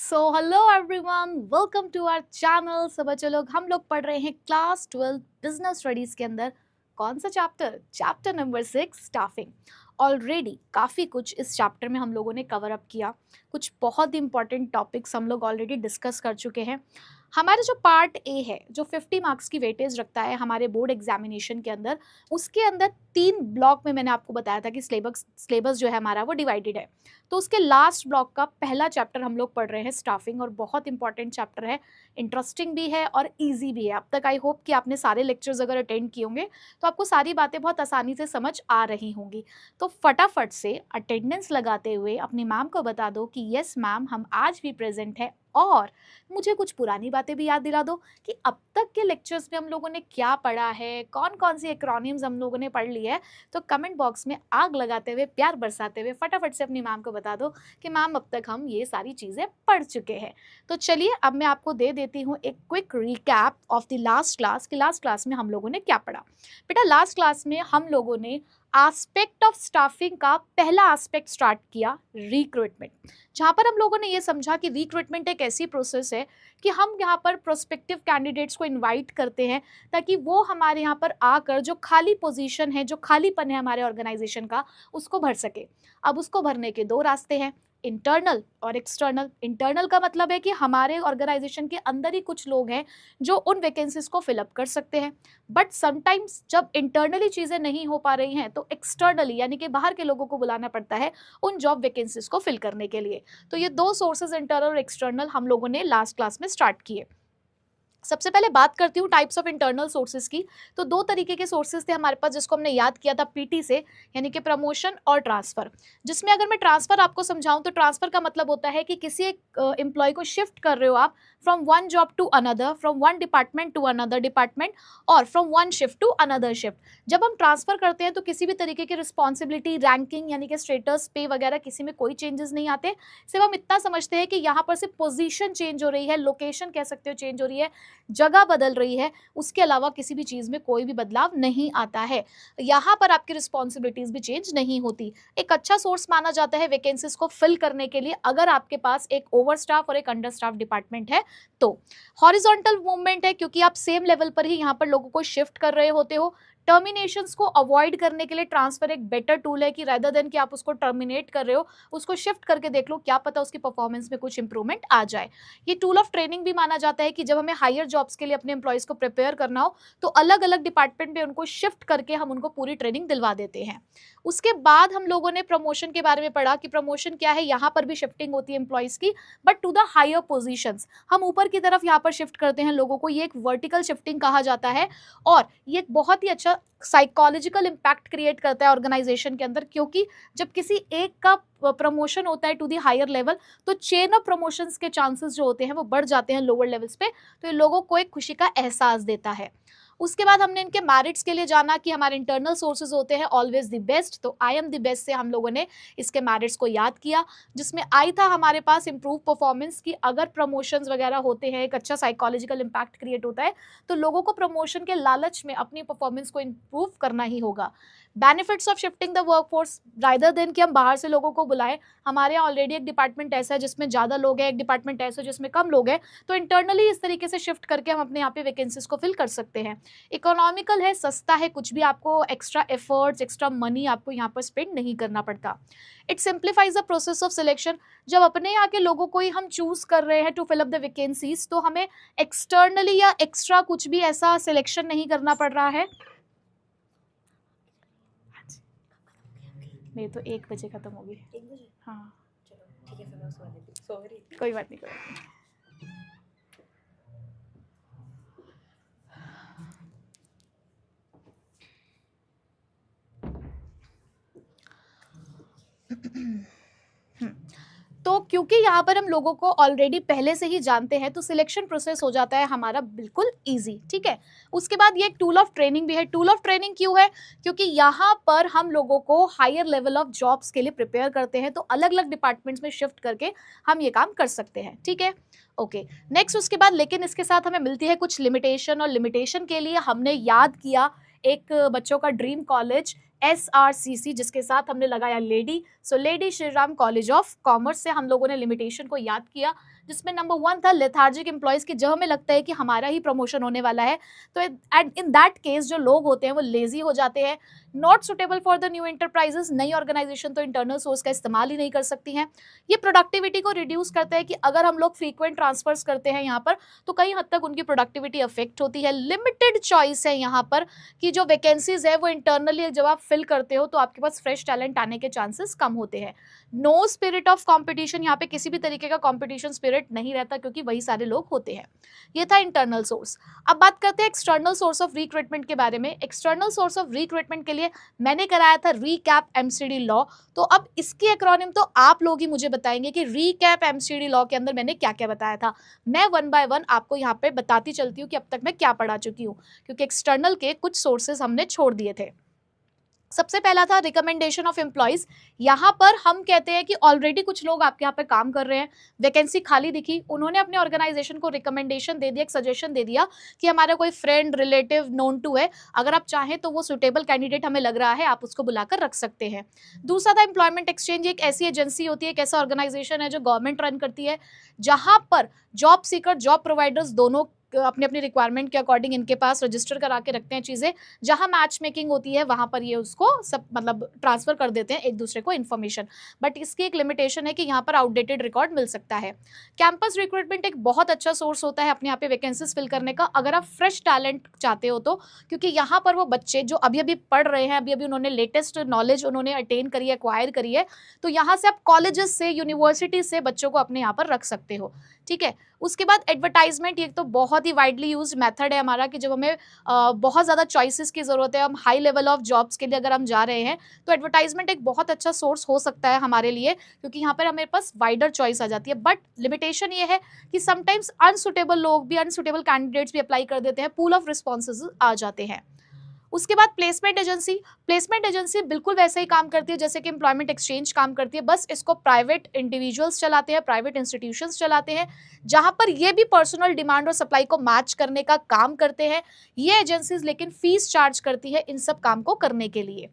So hello everyone, welcome to our channel. सब बच्चे लोग, हम लोग पढ़ रहे हैं क्लास 12 बिजनेस स्टडीज के अंदर कौन सा चैप्टर नंबर 6 स्टाफिंग। ऑलरेडी काफ़ी कुछ इस चैप्टर में हम लोगों ने कवर अप किया। कुछ बहुत इंपॉर्टेंट टॉपिक्स हम लोग ऑलरेडी डिस्कस कर चुके हैं। हमारा जो पार्ट ए है, जो 50 मार्क्स की वेटेज रखता है हमारे बोर्ड एग्जामिनेशन के अंदर, उसके अंदर 3 ब्लॉक में मैंने आपको बताया था कि सिलेबस जो है हमारा वो डिवाइडेड है। तो उसके लास्ट ब्लॉक का पहला चैप्टर हम लोग पढ़ रहे हैं स्टाफिंग, और बहुत इंपॉर्टेंट चैप्टर है, इंटरेस्टिंग भी है और इजी भी है। अब तक आई होप कि आपने सारे लेक्चर्स अगर अटेंड किए होंगे तो आपको सारी बातें बहुत आसानी से समझ आ रही होंगी। तो फटाफट से अटेंडेंस लगाते हुए अपनी मैम को बता दो कि यस मैम, हम आज भी प्रेजेंट है, और मुझे कुछ पुरानी बातें भी याद दिला दो कि अब तक के लेक्चर्स में हम लोगों ने क्या पढ़ा है, कौन कौन सी एक्रोनिम्स हम लोगों ने पढ़ ली है। तो कमेंट बॉक्स में आग लगाते हुए, प्यार बरसाते हुए फटाफट से अपनी मैम को बता दो कि मैम अब तक हम ये सारी चीज़ें पढ़ चुके हैं। तो चलिए अब मैं आपको दे देती हूँ एक quick recap of the last class कि लास्ट क्लास में हम लोगों ने क्या पढ़ा। बेटा, लास्ट क्लास में हम लोगों ने एस्पेक्ट ऑफ स्टाफिंग का पहला एस्पेक्ट स्टार्ट किया, रिक्रूटमेंट, जहाँ पर हम लोगों ने ये समझा कि रिक्रूटमेंट एक ऐसी प्रोसेस है कि हम यहाँ पर प्रोस्पेक्टिव कैंडिडेट्स को इनवाइट करते हैं ताकि वो हमारे यहाँ पर आकर जो खाली पोजीशन है, जो खालीपन है हमारे ऑर्गेनाइजेशन का, उसको भर सके। अब उसको भरने के 2 रास्ते हैं, इंटरनल और एक्सटर्नल। इंटरनल का मतलब है कि हमारे ऑर्गेनाइजेशन के अंदर ही कुछ लोग हैं जो उन वैकेंसीज को फिलअप कर सकते हैं। बट समटाइम्स जब इंटरनली चीज़ें नहीं हो पा रही हैं तो एक्सटर्नली यानी कि बाहर के लोगों को बुलाना पड़ता है उन जॉब वैकेंसीज को फिल करने के लिए। तो ये 2 सोर्सेज, इंटरनल और एक्सटर्नल, हम लोगों ने लास्ट क्लास में स्टार्ट किए। सबसे पहले बात करती हूँ टाइप्स ऑफ इंटरनल सोर्सेज की। तो 2 तरीके के सोर्सेज थे हमारे पास, जिसको हमने याद किया था पीटी से, यानी कि प्रमोशन और ट्रांसफर। जिसमें अगर मैं ट्रांसफर आपको समझाऊं तो ट्रांसफर का मतलब होता है कि किसी एक एम्प्लॉय को शिफ्ट कर रहे हो आप from one job to another, from one department to another department, और from one shift to another shift. जब हम ट्रांसफर करते हैं तो किसी भी तरीके की रिस्पॉन्सिबिलिटी, रैंकिंग यानी कि स्टेटस, पे वगैरह किसी में कोई चेंजेस नहीं आते। सिर्फ हम इतना समझते हैं कि यहाँ पर सिर्फ पोजीशन चेंज हो रही है, लोकेशन कह सकते हो चेंज हो रही है, जगह बदल रही है, उसके अलावा किसी भी चीज़ में कोई भी बदलाव नहीं आता है। यहाँ पर आपकी रिस्पॉन्सिबिलिटीज भी चेंज नहीं होती। एक अच्छा सोर्स माना जाता है वैकेंसीज को फिल करने के लिए अगर आपके पास एक ओवर स्टाफ और एक अंडर स्टाफ डिपार्टमेंट है तो। हॉरिजॉन्टल मूवमेंट है क्योंकि आप सेम लेवल पर ही यहाँ पर लोगों को शिफ्ट कर रहे होते हो। टर्मिनेशंस को अवॉइड करने के लिए ट्रांसफर एक बेटर टूल है कि रादर देन कि आप उसको टर्मिनेट कर रहे हो, उसको शिफ्ट करके देख लो, क्या पता उसकी परफॉर्मेंस में कुछ इंप्रूवमेंट आ जाए। ये टूल ऑफ ट्रेनिंग भी माना जाता है कि जब हमें हायर जॉब्स के लिए अपने एम्प्लॉयज़ को प्रिपेयर करना हो तो अलग अलग डिपार्टमेंट में उनको शिफ्ट करके हम उनको पूरी ट्रेनिंग दिलवा देते हैं। उसके बाद हम लोगों ने प्रमोशन के बारे में पढ़ा कि प्रमोशन क्या है। यहाँ पर भी शिफ्टिंग होती है एम्प्लॉयज़ की, but to the higher positions, हम ऊपर की तरफ यहाँ पर शिफ्ट करते हैं लोगों को। ये एक वर्टिकल शिफ्टिंग कहा जाता है, और ये एक बहुत ही अच्छा साइकोलॉजिकल इम्पैक्ट क्रिएट करता है ऑर्गेनाइजेशन के अंदर, क्योंकि जब किसी एक का प्रमोशन होता है टू दी हायर लेवल तो चेन ऑफ प्रमोशंस के चांसेस जो होते हैं वो बढ़ जाते हैं लोअर लेवल्स पे। तो ये लोगों को एक खुशी का एहसास देता है। उसके बाद हमने इनके मैरिट्स के लिए जाना कि हमारे इंटरनल सोर्सेज होते हैं ऑलवेज द बेस्ट। तो आई एम द बेस्ट से हम लोगों ने इसके मैरिट्स को याद किया, जिसमें आई था हमारे पास इंप्रूव परफॉर्मेंस की। अगर प्रमोशंस वगैरह होते हैं, एक अच्छा साइकोलॉजिकल इम्पैक्ट क्रिएट होता है, तो लोगों को प्रमोशन के लालच में अपनी परफॉर्मेंस को इंप्रूव करना ही होगा। Benefits of shifting the workforce, rather than कि हम बाहर से लोगों को बुलाएं, हमारे यहाँ ऑलरेडी एक डिपार्टमेंट ऐसा है जिसमें ज़्यादा लोग हैं, एक डिपार्टमेंट ऐसा है जिसमें कम लोग हैं, तो इंटरनली इस तरीके से शिफ्ट करके हम अपने यहाँ पे वैकेंसीज को फिल कर सकते हैं। इकोनॉमिकल है, सस्ता है, कुछ भी आपको एक्स्ट्रा एफर्ट्स, एक्स्ट्रा मनी आपको यहाँ पर स्पेंड नहीं करना पड़ता। It simplifies the process of selection. जब अपने यहाँ के लोगों को ही हम चूज कर रहे हैं to fill up the vacancies, तो हमें एक्सटर्नली या एक्स्ट्रा कुछ भी ऐसा सिलेक्शन नहीं करना पड़ रहा है। मेरी तो 1 बजे खत्म होगी। 1 बजे? हाँ चलो ठीक है, फिर मैं उसके बाद देती हूँ। सॉरी। कोई बात नहीं, कोई बात नहीं। तो क्योंकि यहाँ पर हम लोगों को ऑलरेडी पहले से ही जानते हैं तो सिलेक्शन प्रोसेस हो जाता है हमारा बिल्कुल इजी, ठीक है। उसके बाद ये एक टूल ऑफ ट्रेनिंग भी है। टूल ऑफ ट्रेनिंग क्यों है? क्योंकि यहाँ पर हम लोगों को हायर लेवल ऑफ जॉब्स के लिए प्रिपेयर करते हैं, तो अलग अलग डिपार्टमेंट्स में शिफ्ट करके हम ये काम कर सकते हैं, ठीक है। ओके, नेक्स्ट उसके बाद लेकिन इसके साथ हमें मिलती है कुछ लिमिटेशन, और लिमिटेशन के लिए हमने याद किया एक बच्चों का ड्रीम कॉलेज SRCC, जिसके साथ हमने लगाया lady. So lady Shri Ram college of commerce से हम लोगों ने लिमिटेशन को याद किया, जिसमें नंबर 1 था लेथार्जिक एम्प्लॉयज़ की, जब हमें लगता है कि हमारा ही प्रमोशन होने वाला है तो एंड इन दैट केस जो लोग होते हैं वो लेजी हो जाते हैं, not suitable for the new enterprises. नई ऑर्गेनाइजेशन तो इंटरनल सोर्स का इस्तेमाल ही नहीं कर सकती हैं। ये प्रोडक्टिविटी को रिड्यूस करता है कि अगर हम लोग फ्रीक्वेंट ट्रांसफर्स करते हैं यहाँ पर तो कई हद तक उनकी प्रोडक्टिविटी अफेक्ट होती है। लिमिटेड चॉइस है यहाँ पर कि जो वैकेंसीज है वो इंटरनली जब आप फिल करते हो तो आपके पास फ्रेश टैलेंट आने के चांसेस कम होते हैं। नो स्पिरिट ऑफ कंपटीशन, यहाँ पे किसी भी तरीके का कंपटीशन स्पिरिट नहीं रहता क्योंकि वही सारे लोग होते हैं। ये था इंटरनल सोर्स। अब बात करते हैं एक्सटर्नल सोर्स ऑफ रिक्रूटमेंट के बारे में। एक्सटर्नल सोर्स ऑफ रिक्रूटमेंट के लिए मैंने कराया था रीकैप एमसीडी लॉ। तो अब इसकी एक्रोनिम तो आप लोग ही मुझे बताएंगे कि रीकैप एमसीडी लॉ के अंदर मैंने क्या क्या बताया था। मैं 1 बाय 1 आपको यहाँ पे बताती चलती हूँ कि अब तक मैं क्या पढ़ा चुकी हूँ, क्योंकि एक्सटर्नल के कुछ सोर्सेज हमने छोड़ दिए थे। सबसे पहला था रिकमेंडेशन ऑफ एम्प्लॉयज। यहाँ पर हम कहते हैं कि ऑलरेडी कुछ लोग आपके यहाँ पे काम कर रहे हैं, वैकेंसी खाली दिखी, उन्होंने अपने ऑर्गेनाइजेशन को रिकमेंडेशन दे दिया, एक सजेशन दे दिया कि हमारा कोई फ्रेंड रिलेटिव नोन टू है, अगर आप चाहें तो वो सुटेबल कैंडिडेट हमें लग रहा है, आप उसको बुलाकर रख सकते हैं। दूसरा था एम्प्लॉयमेंट एक्सचेंज। एक ऐसी एजेंसी होती है, एक ऐसा ऑर्गेनाइजेशन है जो गवर्नमेंट रन करती है, जहाँ पर जॉब सीकर जॉब प्रोवाइडर्स दोनों अपनी अपनी रिक्वायरमेंट के अकॉर्डिंग इनके पास रजिस्टर करा के रखते हैं चीज़ें, जहां मैच मेकिंग होती है वहां पर ये उसको सब मतलब ट्रांसफर कर देते हैं एक दूसरे को इन्फॉर्मेशन। बट इसकी एक लिमिटेशन है कि यहाँ पर आउटडेटेड रिकॉर्ड मिल सकता है। कैंपस रिक्रूटमेंट एक बहुत अच्छा सोर्स होता है अपने यहाँ पे वैकेंसीज फिल करने का, अगर आप फ्रेश टैलेंट चाहते हो तो, क्योंकि यहाँ पर वो बच्चे जो अभी अभी पढ़ रहे हैं, अभी अभी उन्होंने लेटेस्ट नॉलेज उन्होंने अटेन करी है, एक्वायर करी है, तो यहाँ से आप कॉलेजेस से यूनिवर्सिटी से बच्चों को अपने यहाँ पर रख सकते हो। ठीक है। उसके बाद एडवर्टाइजमेंट, ये तो बहुत ही वाइडली यूज्ड मेथड है हमारा कि जब हमें बहुत ज़्यादा चॉइसेस की ज़रूरत है, हम हाई लेवल ऑफ जॉब्स के लिए अगर हम जा रहे हैं तो एडवर्टाइजमेंट एक बहुत अच्छा सोर्स हो सकता है हमारे लिए, क्योंकि यहाँ पर हमारे पास वाइडर चॉइस आ जाती है। बट लिमिटेशन ये है कि समटाइम्स अनसुटेबल लोग भी, अनसुटेबल कैंडिडेट्स भी अप्लाई कर देते हैं, पूल ऑफ रिस्पॉन्सेज आ जाते हैं। उसके बाद प्लेसमेंट एजेंसी। प्लेसमेंट एजेंसी बिल्कुल वैसे ही काम करती है जैसे कि एम्प्लॉयमेंट एक्सचेंज काम करती है, बस इसको प्राइवेट इंडिविजुअल्स चलाते हैं, प्राइवेट इंस्टीट्यूशंस चलाते हैं, जहां पर ये भी पर्सनल डिमांड और सप्लाई को मैच करने का काम करते हैं ये एजेंसीज, लेकिन फीस चार्ज करती है इन सब काम को करने के लिए।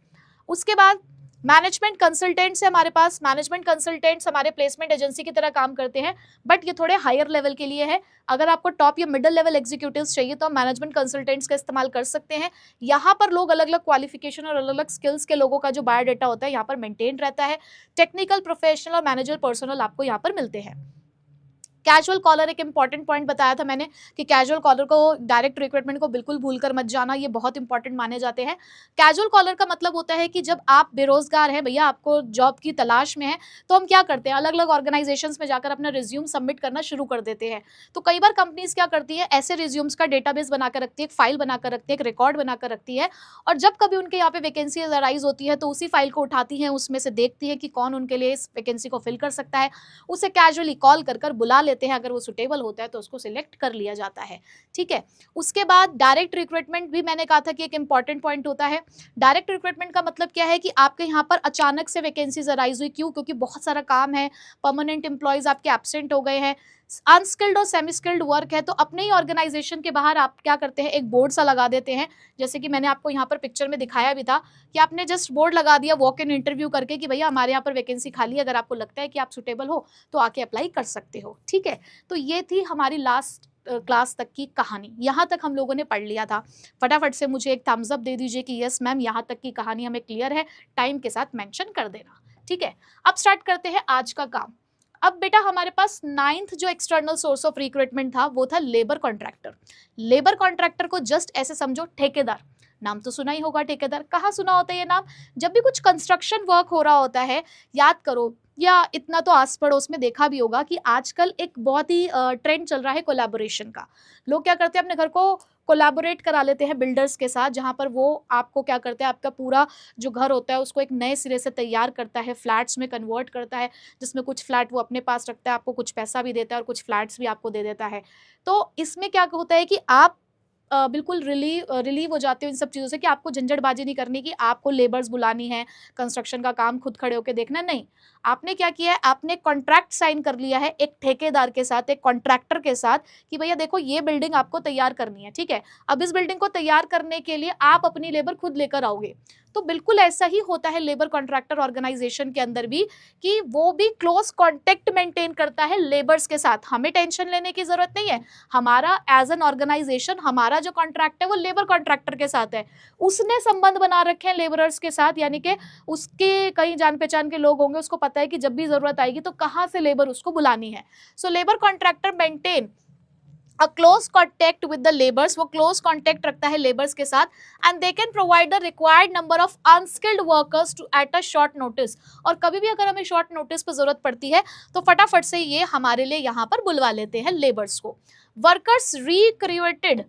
उसके बाद मैनेजमेंट कंसल्टेंट्स है हमारे पास। मैनेजमेंट कंसल्टेंट्स हमारे प्लेसमेंट एजेंसी की तरह काम करते हैं, बट ये थोड़े हायर लेवल के लिए है। अगर आपको टॉप या मिडिल लेवल एग्जीक्यूटिव्स चाहिए तो आप मैनेजमेंट कंसल्टेंट्स का इस्तेमाल कर सकते हैं। यहाँ पर लोग अलग अलग क्वालिफिकेशन और अलग अलग स्किल्स के लोगों का जो बायोडाटा होता है यहाँ पर मेंटेन रहता है। टेक्निकल, प्रोफेशनल और मैनेजर पर्सनल आपको यहाँ पर मिलते हैं। कैजुअल कॉलर, एक इंपॉर्टेंट पॉइंट बताया था मैंने कि कैजुअल कॉलर को डायरेक्ट रिक्रूटमेंट को बिल्कुल भूलकर मत जाना, ये बहुत इंपॉर्टेंट माने जाते हैं। कैजुअल कॉलर का मतलब होता है कि जब आप बेरोजगार हैं भैया, आपको जॉब की तलाश में है, तो हम क्या करते हैं, अलग अलग ऑर्गेनाइजेशंस में जाकर अपना रिज्यूम सबमिट करना शुरू कर देते हैं। तो कई बार कंपनीज क्या करती है, ऐसे रिज्यूम्स का डेटाबेस बनाकर रखती है, एक फाइल बनाकर रखती है, एक रिकॉर्ड बनाकर रखती है, और जब कभी उनके यहाँ पे वैकेंसी अराइज होती है तो उसी फाइल को उठाती है, उसमें से देखती है कि कौन उनके लिए इस वैकेंसी को फिल कर सकता है, उसे कैजुअली कॉल कर बुला लेते हैं, अगर वो सुटेबल होता है तो उसको सिलेक्ट कर लिया जाता है। ठीक है। उसके बाद डायरेक्ट रिक्रूटमेंट भी मैंने कहा था कि एक इंपॉर्टेंट पॉइंट होता है। डायरेक्ट रिक्रूटमेंट का मतलब क्या है कि आपके यहाँ पर अचानक से वैकेंसीज अराइज हुई, क्यों, क्योंकि बहुत सारा काम है, परमानेंट एम्प्लॉयज आपके एब्सेंट हो गए हैं, अनस्किल्ड और सेमी स्किल्ड वर्क है, तो अपने ही ऑर्गेनाइजेशन के बाहर आप क्या करते हैं, एक बोर्ड सा लगा देते हैं, जैसे कि मैंने आपको यहाँ पर पिक्चर में दिखाया भी था कि आपने जस्ट बोर्ड लगा दिया वॉक इन इंटरव्यू करके कि भैया हमारे यहाँ पर वैकेंसी खाली है, अगर आपको लगता है कि आप सुटेबल हो तो आके अप्लाई कर सकते हो। ठीक है। तो ये थी हमारी लास्ट क्लास तक की कहानी, यहाँ तक हम लोगों ने पढ़ लिया था। फटाफट से मुझे एक थम्स अप दे दीजिए कि यस मैम, यहाँ तक की कहानी हमें क्लियर है, टाइम के साथ मेंशन कर देना। ठीक है। अब स्टार्ट करते हैं आज का काम। अब बेटा हमारे पास 9th जो एक्सटर्नल सोर्स ऑफ रिक्रूटमेंट था वो था लेबर कॉन्ट्रैक्टर। लेबर कॉन्ट्रैक्टर को जस्ट ऐसे समझो ठेकेदार, नाम तो सुना ही होगा ठेकेदार, कहाँ सुना होता है ये नाम, जब भी कुछ कंस्ट्रक्शन वर्क हो रहा होता है, याद करो, या इतना तो आस पड़ोस में देखा भी होगा कि आजकल एक बहुत ही ट्रेंड चल रहा है कोलैबोरेशन का। लोग क्या करते हैं, अपने घर को कोलैबोरेट करा लेते हैं बिल्डर्स के साथ, जहाँ पर वो आपको क्या करते हैं, आपका पूरा जो घर होता है उसको एक नए सिरे से तैयार करता है, फ्लैट्स में कन्वर्ट करता है, जिसमें कुछ फ्लैट वो अपने पास रखता है, आपको कुछ पैसा भी देता है और कुछ फ्लैट्स भी आपको दे देता है। तो इसमें क्या होता है कि आप बिल्कुल रिलीव हो जाते हो इन सब चीज़ों से कि आपको झंझटबाजी नहीं करनी कि आपको लेबर्स बुलानी है, कंस्ट्रक्शन का काम खुद खड़े होकर देखना नहीं। आपने क्या किया है, आपने कॉन्ट्रैक्ट साइन कर लिया है एक ठेकेदार के साथ, एक कॉन्ट्रैक्टर के साथ कि भैया देखो ये बिल्डिंग आपको तैयार करनी है, ठीक है। अब इस बिल्डिंग को तैयार करने के लिए आप अपनी लेबर खुद लेकर आओगे। तो बिल्कुल ऐसा ही होता है लेबर कॉन्ट्रैक्टर ऑर्गेनाइजेशन के अंदर भी, कि वो भी क्लोज कॉन्टेक्ट मेंटेन करता है लेबर्स के साथ। हमें टेंशन लेने की जरूरत नहीं है, हमारा एज एन ऑर्गेनाइजेशन हमारा जो कॉन्ट्रैक्ट है वो लेबर कॉन्ट्रैक्टर के साथ है। उसने संबंध बना रखे हैं लेबरर्स के साथ, यानी कि उसके कई जान पहचान के लोग होंगे, उसको पता है कि जब भी जरूरत आएगी तो कहाँ से लेबर उसको बुलानी है। So labour contractor maintain a close contact with the labours, वो क्लोज कॉन्टेक्ट रखता है लेबर्स के साथ, and they can provide the required number of unskilled workers to at a short notice. और कभी भी अगर हमें शॉर्ट नोटिस पर जरूरत पड़ती है तो फटाफट से ये हमारे लिए यहाँ पर बुलवा लेते हैं लेबर्स को। Workers recruited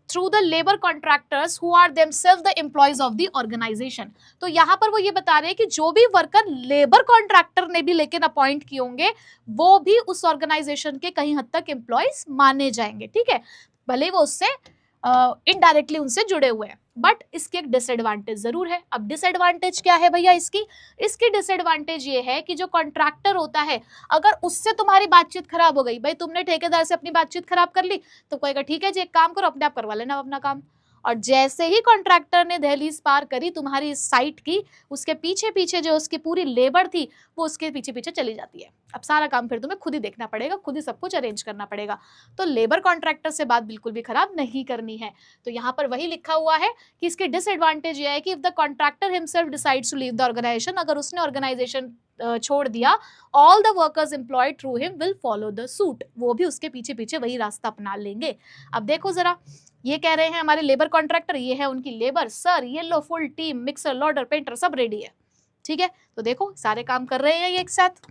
through the labour contractors who are themselves the employees of the organisation. तो यहाँ पर वो ये बता रहे हैं कि जो भी वर्कर लेबर कॉन्ट्रैक्टर ने भी लेकिन अपॉइंट किए होंगे वो भी उस ऑर्गेनाइजेशन के कहीं हद तक एम्प्लॉयज माने जाएंगे, ठीक है, भले वो उससे इनडायरेक्टली उनसे जुड़े हुए हैं। बट इसकी एक डिसएडवांटेज जरूर है। अब डिसएडवांटेज क्या है भैया इसकी डिसएडवांटेज ये है कि जो कॉन्ट्रैक्टर होता है, अगर उससे तुम्हारी बातचीत खराब हो गई, भाई तुमने ठेकेदार से अपनी बातचीत खराब कर ली, तो कहेगा ठीक है जी एक काम करो अपने आप करवा लेना अपना काम। और जैसे ही कॉन्ट्रैक्टर ने दहलीज पार करी तुम्हारी साइट की, उसके पीछे पीछे जो उसकी पूरी लेबर थी वो उसके पीछे पीछे चली जाती है। अब सारा काम फिर तुम्हें खुद ही देखना पड़ेगा, खुद ही सब कुछ अरेंज करना पड़ेगा। तो लेबर कॉन्ट्रैक्टर से बात बिल्कुल भी खराब नहीं करनी है। तो यहाँ पर वही लिखा हुआ है कि इसकी डिसएडवांटेज ये है कि if the contractor himself decides to leave the organisation, अगर उसने ऑर्गेनाइजेशन छोड़ दिया, all the workers employed through him will follow the suit, वो भी उसके पीछे पीछे वही रास्ता अपना लेंगे। अब देखो जरा, ये कह रहे हैं हमारे लेबर कॉन्ट्रैक्टर, ये है उनकी लेबर, सर ये लो full team, mixer, loader, painter सब रेडी है, ठीक है। तो देखो सारे काम कर रहे हैं ये एक साथ।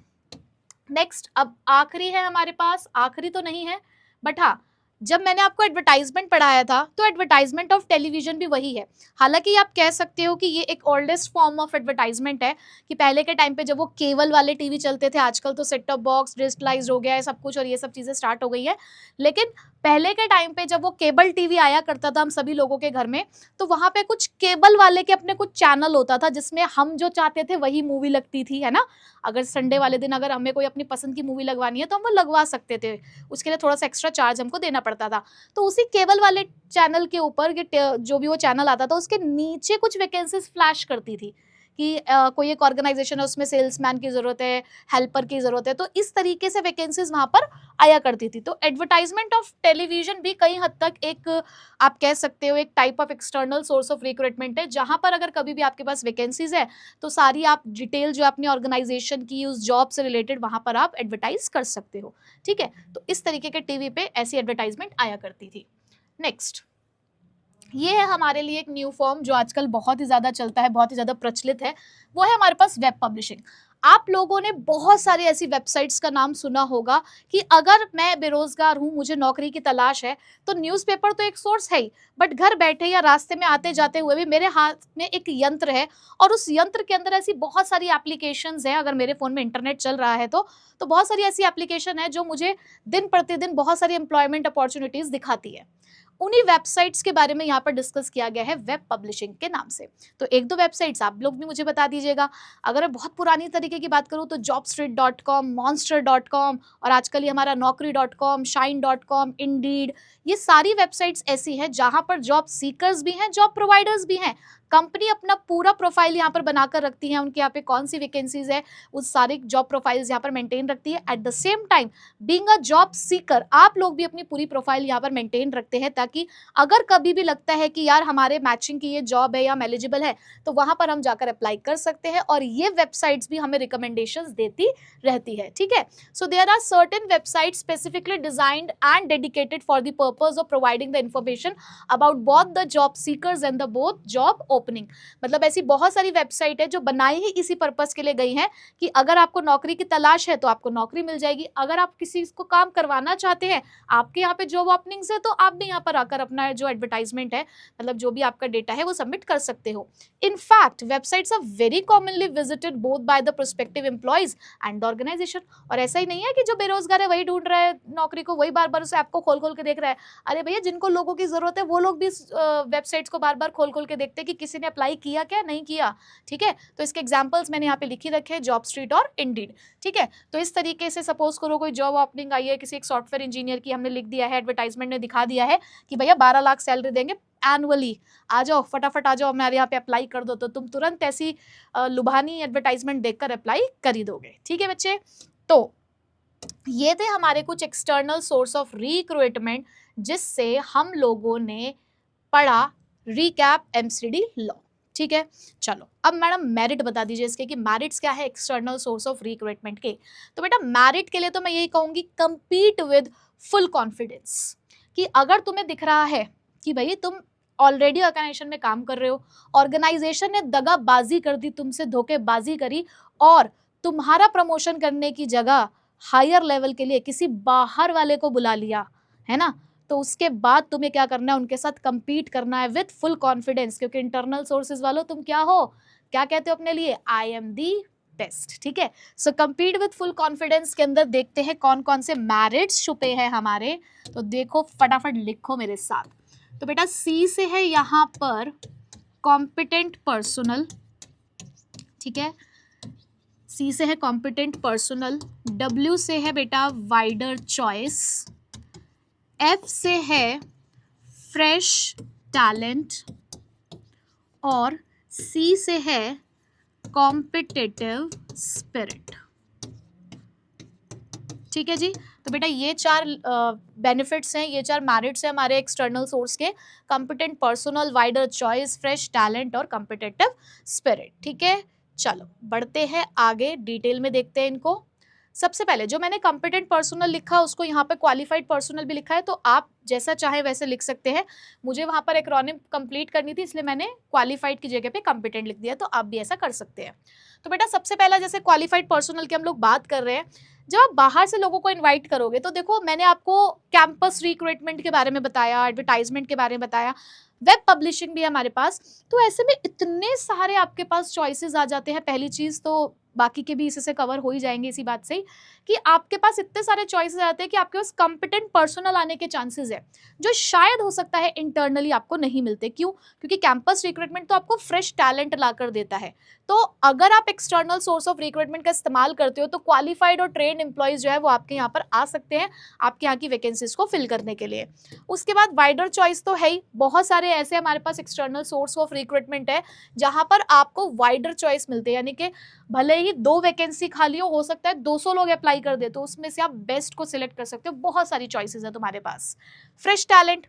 नेक्स्ट, अब आखिरी है हमारे पास, आखिरी तो नहीं है बट हाँ, जब मैंने आपको एडवर्टाइजमेंट पढ़ाया था तो एडवर्टाइजमेंट ऑफ टेलीविजन भी वही है। हालांकि आप कह सकते हो कि ये एक ओल्डेस्ट फॉर्म ऑफ एडवर्टाइजमेंट है, कि पहले के टाइम पे जब वो केबल वाले टीवी चलते थे, आजकल तो सेट टॉप बॉक्स डिजिटलाइज्ड हो गया है सब कुछ और ये सब चीज़ें स्टार्ट हो गई है, लेकिन पहले के टाइम पे जब वो केबल टीवी आया करता था हम सभी लोगों के घर में, तो वहाँ पे कुछ केबल वाले के अपने कुछ चैनल होता था जिसमें हम जो चाहते थे वही मूवी लगती थी, है ना। अगर संडे वाले दिन अगर हमें कोई अपनी पसंद की मूवी लगवानी है तो हम वो लगवा सकते थे, उसके लिए थोड़ा सा एक्स्ट्रा चार्ज हमको देना पड़ता था। तो उसी केबल वाले चैनल के ऊपर जो भी वो चैनल आता था उसके नीचे कुछ वैकेंसीज फ्लैश करती थी कि कोई एक ऑर्गेनाइजेशन है उसमें सेल्समैन की ज़रूरत है, हेल्पर की ज़रूरत है, तो इस तरीके से वैकेंसीज वहाँ पर आया करती थी। तो एडवर्टाइजमेंट ऑफ टेलीविजन भी कई हद तक एक आप कह सकते हो एक type of external source of recruitment है, जहाँ पर अगर कभी भी आपके पास वैकेंसीज है तो सारी आप डिटेल जो अपनी ऑर्गेनाइजेशन की उस जॉब से रिलेटेड वहाँ पर आप एडवर्टाइज कर सकते हो, ठीक है। तो इस तरीके के टीवी पे ऐसी एडवर्टाइजमेंट आया करती थी। नेक्स्ट, ये है हमारे लिए एक न्यू फॉर्म जो आजकल बहुत ही ज़्यादा चलता है, बहुत ही ज़्यादा प्रचलित है, वो है हमारे पास वेब पब्लिशिंग। आप लोगों ने बहुत सारी ऐसी वेबसाइट्स का नाम सुना होगा कि अगर मैं बेरोजगार हूँ, मुझे नौकरी की तलाश है, तो न्यूज़पेपर तो एक सोर्स है ही, बट घर बैठे या रास्ते में आते जाते हुए भी मेरे हाथ में एक यंत्र है और उस यंत्र के अंदर ऐसी बहुत सारी एप्लीकेशंस हैं, अगर मेरे फ़ोन में इंटरनेट चल रहा है तो बहुत सारी ऐसी एप्लीकेशन है जो मुझे दिन प्रतिदिन बहुत सारी एम्प्लॉयमेंट अपॉर्चुनिटीज़ दिखाती है। उन्हीं वेबसाइट्स के बारे में यहाँ पर डिस्कस किया गया है वेब पब्लिशिंग के नाम से। तो एक दो वेबसाइट्स आप लोग भी मुझे बता दीजिएगा। अगर मैं बहुत पुरानी तरीके की बात करूँ तो jobstreet.com, monster.com और आजकल ये हमारा naukri.com, shine.com, indeed, ये सारी वेबसाइट्स ऐसी हैं जहाँ पर जॉब सीकर्स भी हैं, जॉब प्रोवाइडर्स भी हैं। कंपनी अपना पूरा प्रोफाइल यहाँ पर बनाकर रखती है, उनके यहाँ पे कौन सी वैकेंसीज है उस सारी जॉब प्रोफाइल्स यहाँ पर मेंटेन रखती है। At the same time being a job seeker आप लोग भी अपनी पूरी प्रोफाइल यहाँ पर मेंटेन रखते हैं, ताकि अगर कभी भी लगता है कि यार हमारे मैचिंग की ये जॉब है या हम एलिजिबल है तो वहाँ पर हम जाकर अप्लाई कर सकते हैं, और ये वेबसाइट्स भी हमें रिकमेंडेशंस देती रहती है, ठीक है। So there are certain websites specifically designed and dedicated for the purpose of providing the information about both the job seekers and the both job opening, मतलब ऐसी बहुत सारी वेबसाइट है जो बनाई ही इसी पर्पस के लिए गई है कि अगर आपको नौकरी की तलाश है तो आपको नौकरी मिल जाएगी, अगर आप किसी को काम करवाना चाहते हैं, आपके यहाँ पे जॉब ओपनिंग्स है, तो आप भी यहाँ पर आकर अपना जो एडवर्टाइजमेंट है, मतलब जो भी आपका डेटा है वो सबमिट कर सकते हो। In fact websites are very commonly visited both by the prospective employees and organisation. और ऐसा ही नहीं है कि जो बेरोजगार है वही ढूंढ रहा है नौकरी को, वही बार बार उस ऐप को खोल खोल के देख रहा है। अरे भैया, जिनको लोगों की जरूरत है वो लोग भी वेबसाइट्स को बार बार खोल खोल के देखते हैं कि किसी ने अप्लाई किया क्या, नहीं किया। ठीक है, तो इसके एग्जांपल्स मैंने यहाँ पे लिखी रखे हैं, जॉब स्ट्रीट और इंडीड। ठीक है, तो इस तरीके से सपोज करो कोई जॉब ओपनिंग आई है किसी एक सॉफ्टवेयर इंजीनियर की, हमने लिख दिया है, एडवर्टाइजमेंट ने दिखा दिया है कि भैया 12 लाख सैलरी देंगे एनुअली, आ जाओ फटाफट आ जाओ हमारे यहाँ पे अप्लाई कर दो, तो तुम तुरंत ऐसी लुभानी एडवर्टाइजमेंट देखकर अप्लाई कर ही दोगे। ठीक है बच्चे, तो ये थे हमारे कुछ एक्सटर्नल सोर्स ऑफ रिक्रूटमेंट जिससे हम लोगों ने पढ़ा रिकैप एमसीडी लॉ। ठीक है, चलो अब मैडम मेरिट बता दीजिए इसके कि मेरिट्स क्या है एक्सटर्नल सोर्स ऑफ रिक्रूटमेंट के। तो बेटा मेरिट के लिए तो मैं यही कहूंगी, कंपीट विद फुल कॉन्फिडेंस, कि अगर तुम्हें दिख रहा है कि भाई तुम ऑलरेडी ऑर्गेनाइजेशन में काम कर रहे हो, ऑर्गेनाइजेशन ने दगाबाजी कर दी, तुमसे धोखेबाजी करी और तुम्हारा प्रमोशन करने की जगह हायर लेवल के लिए किसी बाहर वाले को बुला लिया है ना, तो उसके बाद तुम्हें क्या करना है, उनके साथ compete करना है विथ फुल कॉन्फिडेंस, क्योंकि इंटरनल सोर्सेज वालों तुम क्या हो, क्या कहते हो अपने लिए, आई एम दी बेस्ट। ठीक है, सो compete विथ फुल कॉन्फिडेंस के अंदर देखते हैं कौन कौन से मैरिट्स छुपे हैं हमारे। तो देखो फटाफट लिखो मेरे साथ। तो बेटा सी से है यहाँ पर कॉम्पिटेंट पर्सनल, ठीक है, सी से है कॉम्पिटेंट पर्सनल, डब्ल्यू से है बेटा वाइडर चॉइस, एफ से है फ्रेश टैलेंट और सी से है कॉम्पिटिटिव स्पिरिट। ठीक है जी, तो बेटा ये चार बेनिफिट्स हैं, ये चार मेरिट्स हैं हमारे एक्सटर्नल सोर्स के, competent personal, wider choice, fresh talent और कॉम्पिटिटिव स्पिरिट। ठीक है, चलो बढ़ते हैं आगे, डिटेल में देखते हैं इनको। सबसे पहले जो मैंने कॉम्पिटेंट पर्सनल लिखा उसको यहाँ पे क्वालिफाइड पर्सनल भी लिखा है, तो आप जैसा चाहे वैसे लिख सकते हैं। मुझे वहाँ पर एक्रोनिम कंप्लीट करनी थी इसलिए मैंने क्वालिफाइड की जगह पे कॉम्पिटेंट लिख दिया, तो आप भी ऐसा कर सकते हैं। तो बेटा सबसे पहला जैसे क्वालिफाइड पर्सनल की हम लोग बात कर रहे हैं, जब आप बाहर से लोगों को इन्वाइट करोगे तो देखो मैंने आपको कैंपस रिक्रूटमेंट के बारे में बताया, एडवर्टाइजमेंट के बारे में बताया, वेब पब्लिशिंग भी है हमारे पास, तो ऐसे में इतने सारे आपके पास चॉइसेस आ जाते हैं। पहली चीज़ तो बाकी के भी इसी से कवर हो ही जाएंगे इसी बात से ही, कि आपके पास इतने सारे चॉइसेस आते हैं कि आपके पास कॉम्पिटेंट पर्सनल आने के चांसेस है जो शायद हो सकता है इंटरनली आपको नहीं मिलते। क्यों? क्योंकि कैंपस रिक्रूटमेंट तो आपको फ्रेश टैलेंट ला कर देता है। तो अगर आप एक्सटर्नल सोर्स ऑफ रिक्रूटमेंट का इस्तेमाल करते हो तो क्वालिफाइड और ट्रेंड एम्प्लॉयज जो है वो आपके यहाँ पर आ सकते हैं आपके यहाँ की वैकेंसीज को फिल करने के लिए। उसके बाद वाइडर चॉइस तो है ही, बहुत सारे ऐसे हमारे पास एक्सटर्नल सोर्स ऑफ रिक्रूटमेंट है जहाँ पर आपको वाइडर चॉइस मिलते हैं, यानी कि भले ही 2 वैकेंसी खाली हो सकता है 200 लोग अप्लाई कर दे, तो उसमें से आप बेस्ट को सिलेक्ट कर सकते हो। बहुत सारी चॉइसेस है तुम्हारे पास। फ्रेश टैलेंट,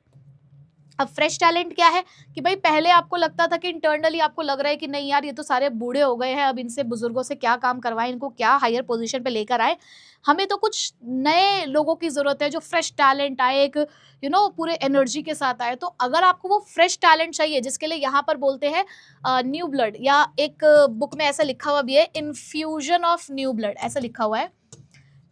अब फ्रेश टैलेंट क्या है कि भाई पहले आपको लगता था कि इंटरनली आपको लग रहा है कि नहीं यार ये तो सारे बूढ़े हो गए हैं, अब इनसे बुजुर्गों से क्या काम करवाएं, इनको क्या हायर पोजीशन पे लेकर आए, हमें तो कुछ नए लोगों की जरूरत है जो फ्रेश टैलेंट आए, एक पूरे एनर्जी के साथ आए। तो अगर आपको वो फ्रेश टैलेंट चाहिए जिसके लिए यहाँ पर बोलते हैं न्यू ब्लड, या एक बुक में ऐसा लिखा हुआ भी है इन्फ्यूजन ऑफ न्यू ब्लड, ऐसा लिखा हुआ है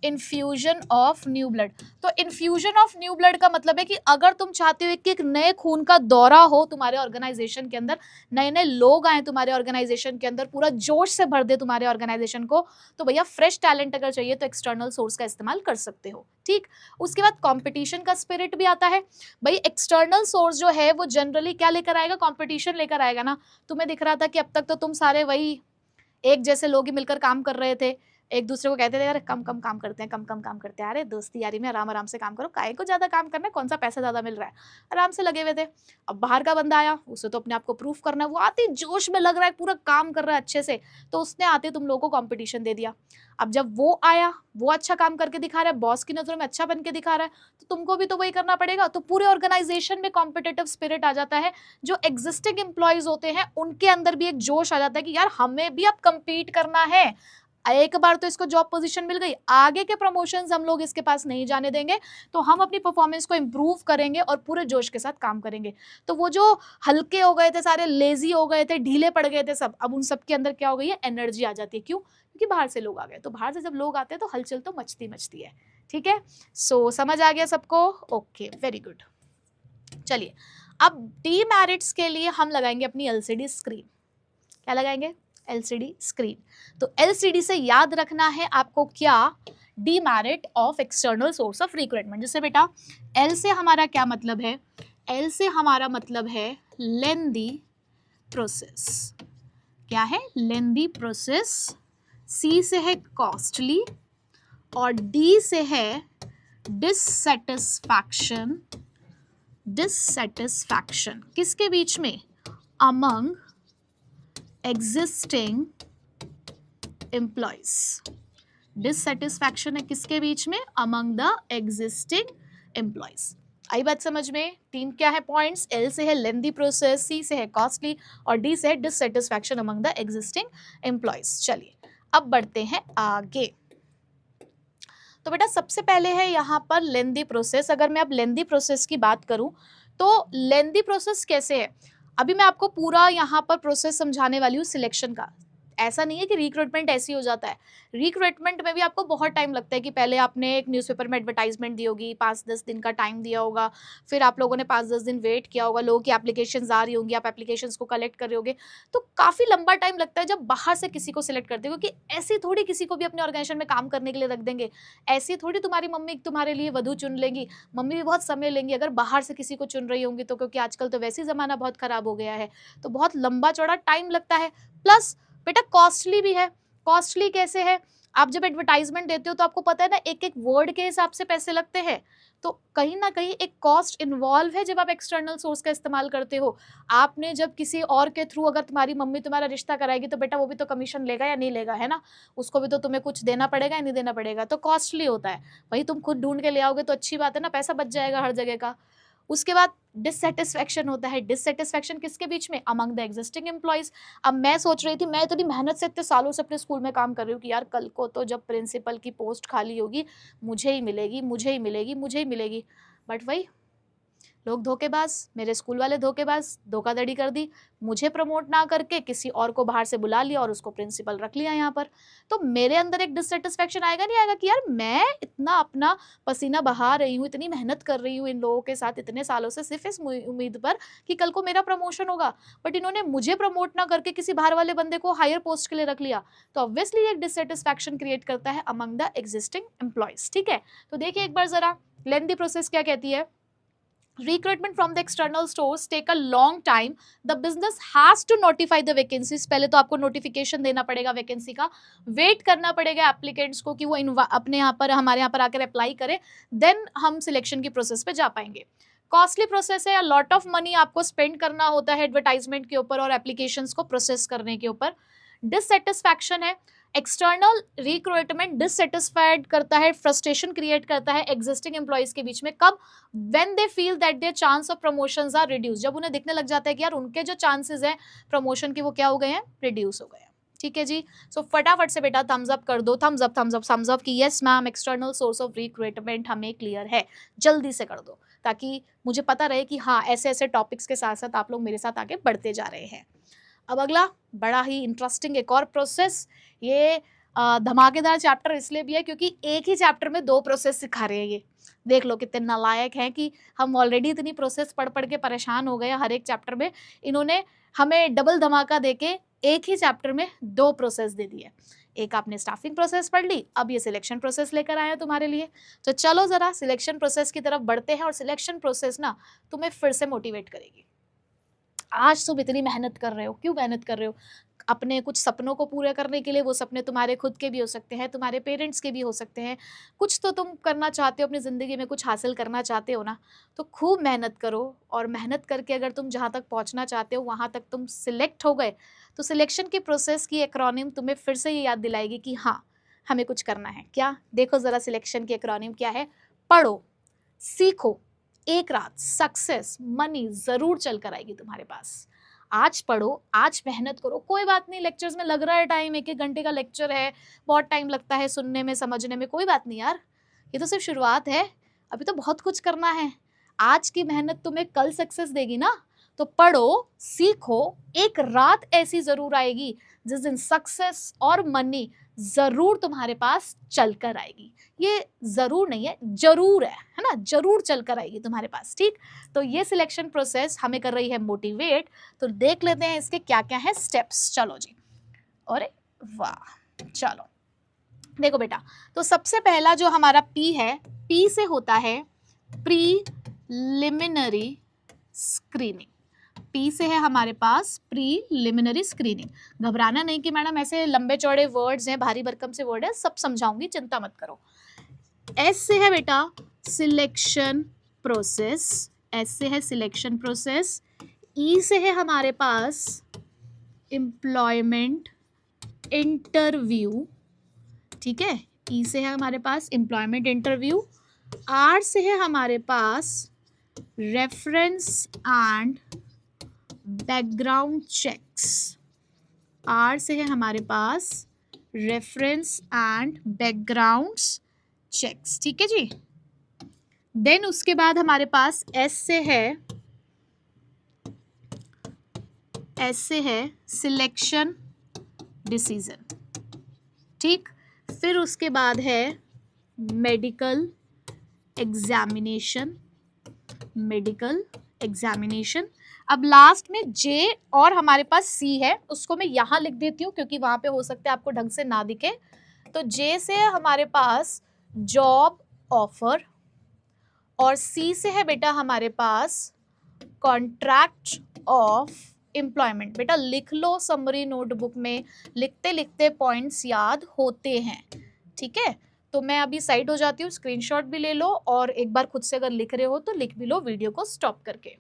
इन्फ्यूजन ऑफ न्यू ब्लड। तो इन्फ्यूजन ऑफ न्यू ब्लड का मतलब है कि अगर तुम चाहते हो कि एक नए खून का दौरा हो तुम्हारे ऑर्गेनाइजेशन के अंदर, नए नए लोग आए तुम्हारे ऑर्गेनाइजेशन के अंदर, पूरा जोश से भर दे तुम्हारे ऑर्गेनाइजेशन को, तो भैया फ्रेश टैलेंट अगर चाहिए तो एक्सटर्नल सोर्स का इस्तेमाल कर सकते हो। ठीक, उसके बाद कंपटीशन का स्पिरिट भी आता है। भाई एक्सटर्नल सोर्स जो है वो जनरली क्या लेकर आएगा, कंपटीशन लेकर आएगा ना। तुम्हें दिख रहा था कि अब तक तो तुम सारे वही एक जैसे लोग ही मिलकर काम कर रहे थे, एक दूसरे को कहते थे यार कम कम काम करते हैं, कम कम काम करते हैं, अरे दोस्ती यारी में आराम आराम से काम करो, काहे को ज्यादा काम करना है, कौन सा पैसा ज्यादा मिल रहा है, आराम से लगे हुए थे। अब बाहर का बंदा आया, उसे तो अपने आप को प्रूफ करना है, वो आते जोश में लग रहा है, पूरा काम कर रहा है अच्छे से, तो उसने आते तुम लोगों को कॉम्पिटिशन दे दिया। अब जब वो आया, वो अच्छा काम करके दिखा रहा है, बॉस की नजरों में अच्छा बन के दिखा रहा है, तो तुमको भी तो वही करना पड़ेगा। तो पूरे ऑर्गेनाइजेशन में कॉम्पिटिटिव स्पिरिट आ जाता है, जो एग्जिस्टिंग एम्प्लॉयज होते हैं उनके अंदर भी एक जोश आ जाता है कि यार हमें भी अब कम्पीट करना है, एक बार तो इसको जॉब पोजीशन मिल गई, आगे के प्रमोशंस हम लोग इसके पास नहीं जाने देंगे, तो हम अपनी परफॉर्मेंस को इम्प्रूव करेंगे और पूरे जोश के साथ काम करेंगे। तो वो जो हल्के हो गए थे सारे, लेजी हो गए थे, ढीले पड़ गए थे सब, अब उन सब के अंदर क्या हो गई है, एनर्जी आ जाती है। क्यों? क्योंकि बाहर से लोग आ गए, तो बाहर से जब लोग आते हैं तो हलचल तो मचती मचती है। ठीक है, सो समझ आ गया सबको? Okay, very good. चलिए, अब डीमेरिट्स के लिए हम लगाएंगे अपनी एलसीडी स्क्रीन। क्या लगाएंगे? LCD screen. तो एलसीडी से याद रखना है आपको क्या, demerit of external source of recruitment. जैसे बेटा एल से हमारा क्या मतलब है, एल से हमारा मतलब है लेंदी प्रोसेस। क्या है? Lengthy process. सी से है कॉस्टली और डी से है डिससेटिस्फैक्शन। डिससेटिस्फैक्शन किसके बीच में? Among existing employees. डिससेटिस्फैक्शन है किसके बीच में? Among the existing employees. आई बात समझ में? तीन क्या है पॉइंट्स? एल से है लेंदी प्रोसेस, सी से है कॉस्टली और डी से है dissatisfaction among the existing employees. चलिए अब बढ़ते हैं आगे। तो बेटा सबसे पहले है यहाँ पर लेंदी प्रोसेस। अगर मैं अब लेंदी प्रोसेस की बात करूँ तो लेंदी प्रोसेस कैसे है, अभी मैं आपको पूरा यहाँ पर प्रोसेस समझाने वाली हूँ सिलेक्शन का। ऐसा नहीं है कि रिक्रूटमेंट ऐसे ही हो जाता है, रिक्रूटमेंट में भी आपको बहुत टाइम लगता है कि पहले आपने एक न्यूज़पेपर में एडवर्टाइजमेंट दी होगी, 5-10 दिन का टाइम दिया होगा, फिर आप लोगों ने 5-10 दिन वेट किया होगा, लोगों की एप्लीकेशंस आ रही होंगी, आप एप्लीकेशंस को कलेक्ट कर रहे होगे, तो काफ़ी लंबा टाइम लगता है जब बाहर से किसी को सिलेक्ट करते हो, क्योंकि ऐसी थोड़ी किसी को भी अपने ऑर्गेनाइजेशन में काम करने के लिए रख देंगे, ऐसी थोड़ी तुम्हारी मम्मी तुम्हारे लिए वधू चुन लेंगी, मम्मी भी बहुत समय लेंगी अगर बाहर से किसी को चुन रही होंगी तो, क्योंकि आजकल तो वैसे ही ज़माना बहुत ख़राब हो गया है, तो बहुत लंबा चौड़ा टाइम लगता है। प्लस बेटा कॉस्टली भी है। कॉस्टली कैसे है? आप जब एडवर्टाइजमेंट देते हो तो आपको पता है ना, एक एक वर्ड के हिसाब से पैसे लगते हैं, तो कहीं ना कहीं एक कॉस्ट इन्वॉल्व है जब आप एक्सटर्नल सोर्स का इस्तेमाल करते हो। आपने जब किसी और के थ्रू अगर तुम्हारी मम्मी तुम्हारा रिश्ता कराएगी तो बेटा वो भी तो कमीशन लेगा या नहीं लेगा, है ना, उसको भी तो तुम्हें कुछ देना पड़ेगा या नहीं देना पड़ेगा, तो कॉस्टली होता है। वही तुम खुद ढूंढ के ले आओगे तो अच्छी बात है ना, पैसा बच जाएगा हर जगह का। उसके बाद डिससेटिस्फैक्शन होता है। डिससेटिस्फैक्शन किसके बीच में? Among the existing employees. अब मैं सोच रही थी, मैं इतनी मेहनत से इतने सालों से अपने स्कूल में काम कर रही हूँ कि यार कल को तो जब प्रिंसिपल की पोस्ट खाली होगी मुझे ही मिलेगी, मुझे ही मिलेगी, मुझे ही मिलेगी, बट वही लोग धोखेबाज, मेरे स्कूल वाले धोखेबाज, धोखाधड़ी कर दी, मुझे प्रमोट ना करके किसी और को बाहर से बुला लिया और उसको प्रिंसिपल रख लिया यहाँ पर। तो मेरे अंदर एक डिससेटिस्फैक्शन आएगा नहीं आएगा कि यार मैं इतना अपना पसीना बहा रही हूँ, इतनी मेहनत कर रही हूँ इन लोगों के साथ इतने सालों से, सिर्फ इस उम्मीद पर कि कल को मेरा प्रमोशन होगा, बट इन्होंने मुझे प्रमोट ना करके किसी बाहर वाले बंदे को हायर पोस्ट के लिए रख लिया, तो ऑब्वियसली एक डिससेटिस्फैक्शन क्रिएट करता है अमंग द एग्जिस्टिंग एम्प्लॉयज। ठीक है, तो देखिए एक बार जरा लेंथी प्रोसेस क्या कहती है। Recruitment from the external source take a long time. The business has to notify the vacancies. पहले तो आपको नोटिफिकेशन देना पड़ेगा वैकेंसी का, वेट करना पड़ेगा एप्लीकेंट्स को कि वो अपने यहाँ पर हमारे यहाँ पर आकर अप्लाई करें, देन हम सिलेक्शन की प्रोसेस पे जा पाएंगे। कॉस्टली प्रोसेस है, लॉट ऑफ मनी आपको स्पेंड करना होता है एडवर्टाइजमेंट के ऊपर और एप्लीकेशंस को प्रोसेस करने के ऊपर। डिससेटिस्फैक्शन है, एक्सटर्नल रिक्रूटमेंट डिससेटिस्फाइड करता है, फ्रस्ट्रेशन क्रिएट करता है एग्जिस्टिंग एम्प्लॉयज के बीच में। कब? When they feel that there chance of promotions are reduce, जब उन्हें दिखने लग जाता है कि यार उनके जो चांसेस हैं प्रमोशन के वो क्या हो गए हैं, रिड्यूस हो गए हैं। ठीक है जी, सो फटाफट से बेटा थम्स अप कर दो, thumbs up thumbs up thumbs up कि yes ma'am external source of recruitment हमें क्लियर है, जल्दी से कर दो ताकि मुझे पता रहे कि हाँ ऐसे ऐसे टॉपिक्स के साथ साथ आप लोग मेरे साथ आगे बढ़ते जा रहे हैं। अब अगला बड़ा ही इंटरेस्टिंग एक और प्रोसेस, ये धमाकेदार चैप्टर इसलिए भी है क्योंकि एक ही चैप्टर में 2 प्रोसेस सिखा रहे हैं। ये देख लो कितने नालायक हैं कि हम ऑलरेडी इतनी प्रोसेस पढ़ पढ़ के परेशान हो गए हर एक चैप्टर में, इन्होंने हमें डबल धमाका देके एक ही चैप्टर में 2 प्रोसेस दे दिए। एक आपने स्टाफिंग प्रोसेस पढ़ ली, अब ये सिलेक्शन प्रोसेस लेकर आए हैं तुम्हारे लिए। तो चलो ज़रा सिलेक्शन प्रोसेस की तरफ बढ़ते हैं, और सिलेक्शन प्रोसेस ना तुम्हें फिर से मोटिवेट करेगी। आज तुम इतनी मेहनत कर रहे हो, क्यों मेहनत कर रहे हो? अपने कुछ सपनों को पूरा करने के लिए। वो सपने तुम्हारे खुद के भी हो सकते हैं, तुम्हारे पेरेंट्स के भी हो सकते हैं, कुछ तो तुम करना चाहते हो अपनी ज़िंदगी में, कुछ हासिल करना चाहते हो ना, तो खूब मेहनत करो। और मेहनत करके अगर तुम जहाँ तक पहुँचना चाहते हो वहाँ तक तुम सिलेक्ट हो गए, तो सिलेक्शन की प्रोसेस की एक्रोनिम तुम्हें फिर से ये याद दिलाएगी कि हाँ हमें कुछ करना है। क्या? देखो ज़रा सिलेक्शन की एक्रोनिम क्या है। पढ़ो, सीखो, एक रात सक्सेस मनी ज़रूर चल कर आएगी तुम्हारे पास। आज पढ़ो, आज मेहनत करो, कोई बात नहीं लेक्चर्स में लग रहा है टाइम, 1-1 घंटे का लेक्चर है, बहुत टाइम लगता है सुनने में समझने में, कोई बात नहीं यार, ये तो सिर्फ शुरुआत है, अभी तो बहुत कुछ करना है। आज की मेहनत तुम्हें कल सक्सेस देगी ना, तो पढ़ो, सीखो, एक रात ऐसी जरूर आएगी जिस दिन सक्सेस और मनी जरूर तुम्हारे पास चल कर आएगी। ये जरूर नहीं है, जरूर है ना, जरूर चल कर आएगी तुम्हारे पास, ठीक। तो ये सिलेक्शन प्रोसेस हमें कर रही है मोटिवेट। तो देख लेते हैं इसके क्या क्या है स्टेप्स। चलो जी, अरे वाह, चलो देखो बेटा, तो सबसे पहला जो हमारा पी है, पी से होता है प्रीलिमिनरी स्क्रीनिंग। पी से है हमारे पास प्रीलिमिनरी स्क्रीनिंग। घबराना नहीं कि मैडम ऐसे लंबे चौड़े वर्ड्स हैं, भारी भरकम से वर्ड है, सब समझाऊंगी, चिंता मत करो। एस से है बेटा सिलेक्शन प्रोसेस, एस से है सिलेक्शन प्रोसेस। ई से है हमारे पास एम्प्लॉयमेंट इंटरव्यू, ठीक है, ई से है हमारे पास एम्प्लॉयमेंट इंटरव्यू। आर से है हमारे पास reference and background checks, R से है हमारे पास रेफरेंस एंड बैकग्राउंड चेक्स, ठीक है जी। देन उसके बाद हमारे पास एस से है सिलेक्शन डिसीजन, ठीक। फिर उसके बाद है मेडिकल एग्जामिनेशन, मेडिकल एग्जामिनेशन। अब लास्ट में जे और हमारे पास सी है, उसको मैं यहाँ लिख देती हूँ क्योंकि वहाँ पे हो सकता है आपको ढंग से ना दिखे। तो जे से है हमारे पास जॉब ऑफर, और सी से है बेटा हमारे पास कॉन्ट्रैक्ट ऑफ एम्प्लॉयमेंट। बेटा लिख लो, समरी नोटबुक में लिखते लिखते पॉइंट्स याद होते हैं, ठीक है। तो मैं अभी साइड हो जाती हूँ, स्क्रीनशॉट भी ले लो, और एक बार खुद से अगर लिख रहे हो तो लिख भी लो वीडियो को स्टॉप करके।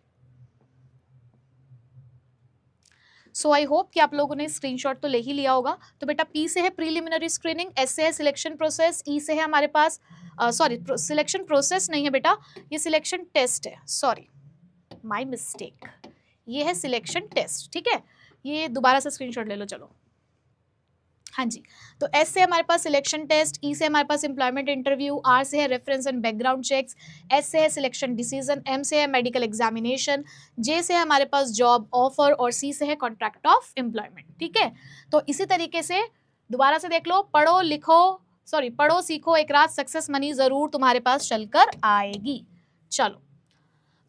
सो आई होप कि आप लोगों ने स्क्रीनशॉट तो ले ही लिया होगा। तो बेटा पी से है प्रीलिमिनरी स्क्रीनिंग, एस से है सिलेक्शन प्रोसेस, ई से है हमारे पास सॉरी सिलेक्शन प्रोसेस नहीं है बेटा, ये सिलेक्शन टेस्ट है, सॉरी माय मिस्टेक, ये है सिलेक्शन टेस्ट, ठीक है। ये दोबारा से स्क्रीनशॉट ले लो, चलो। हाँ जी, तो एस से हमारे पास सिलेक्शन टेस्ट, ई से हमारे पास एम्प्लॉयमेंट इंटरव्यू, आर से है reference and background checks, S से है सिलेक्शन डिसीजन, एम से है मेडिकल एग्जामिनेशन, जे से हमारे पास जॉब ऑफर, और सी से है कॉन्ट्रैक्ट ऑफ एम्प्लॉयमेंट, ठीक है। तो इसी तरीके से दोबारा से देख लो, पढ़ो लिखो, सॉरी पढ़ो सीखो, एक रात सक्सेस मनी जरूर तुम्हारे पास चलकर आएगी। चलो,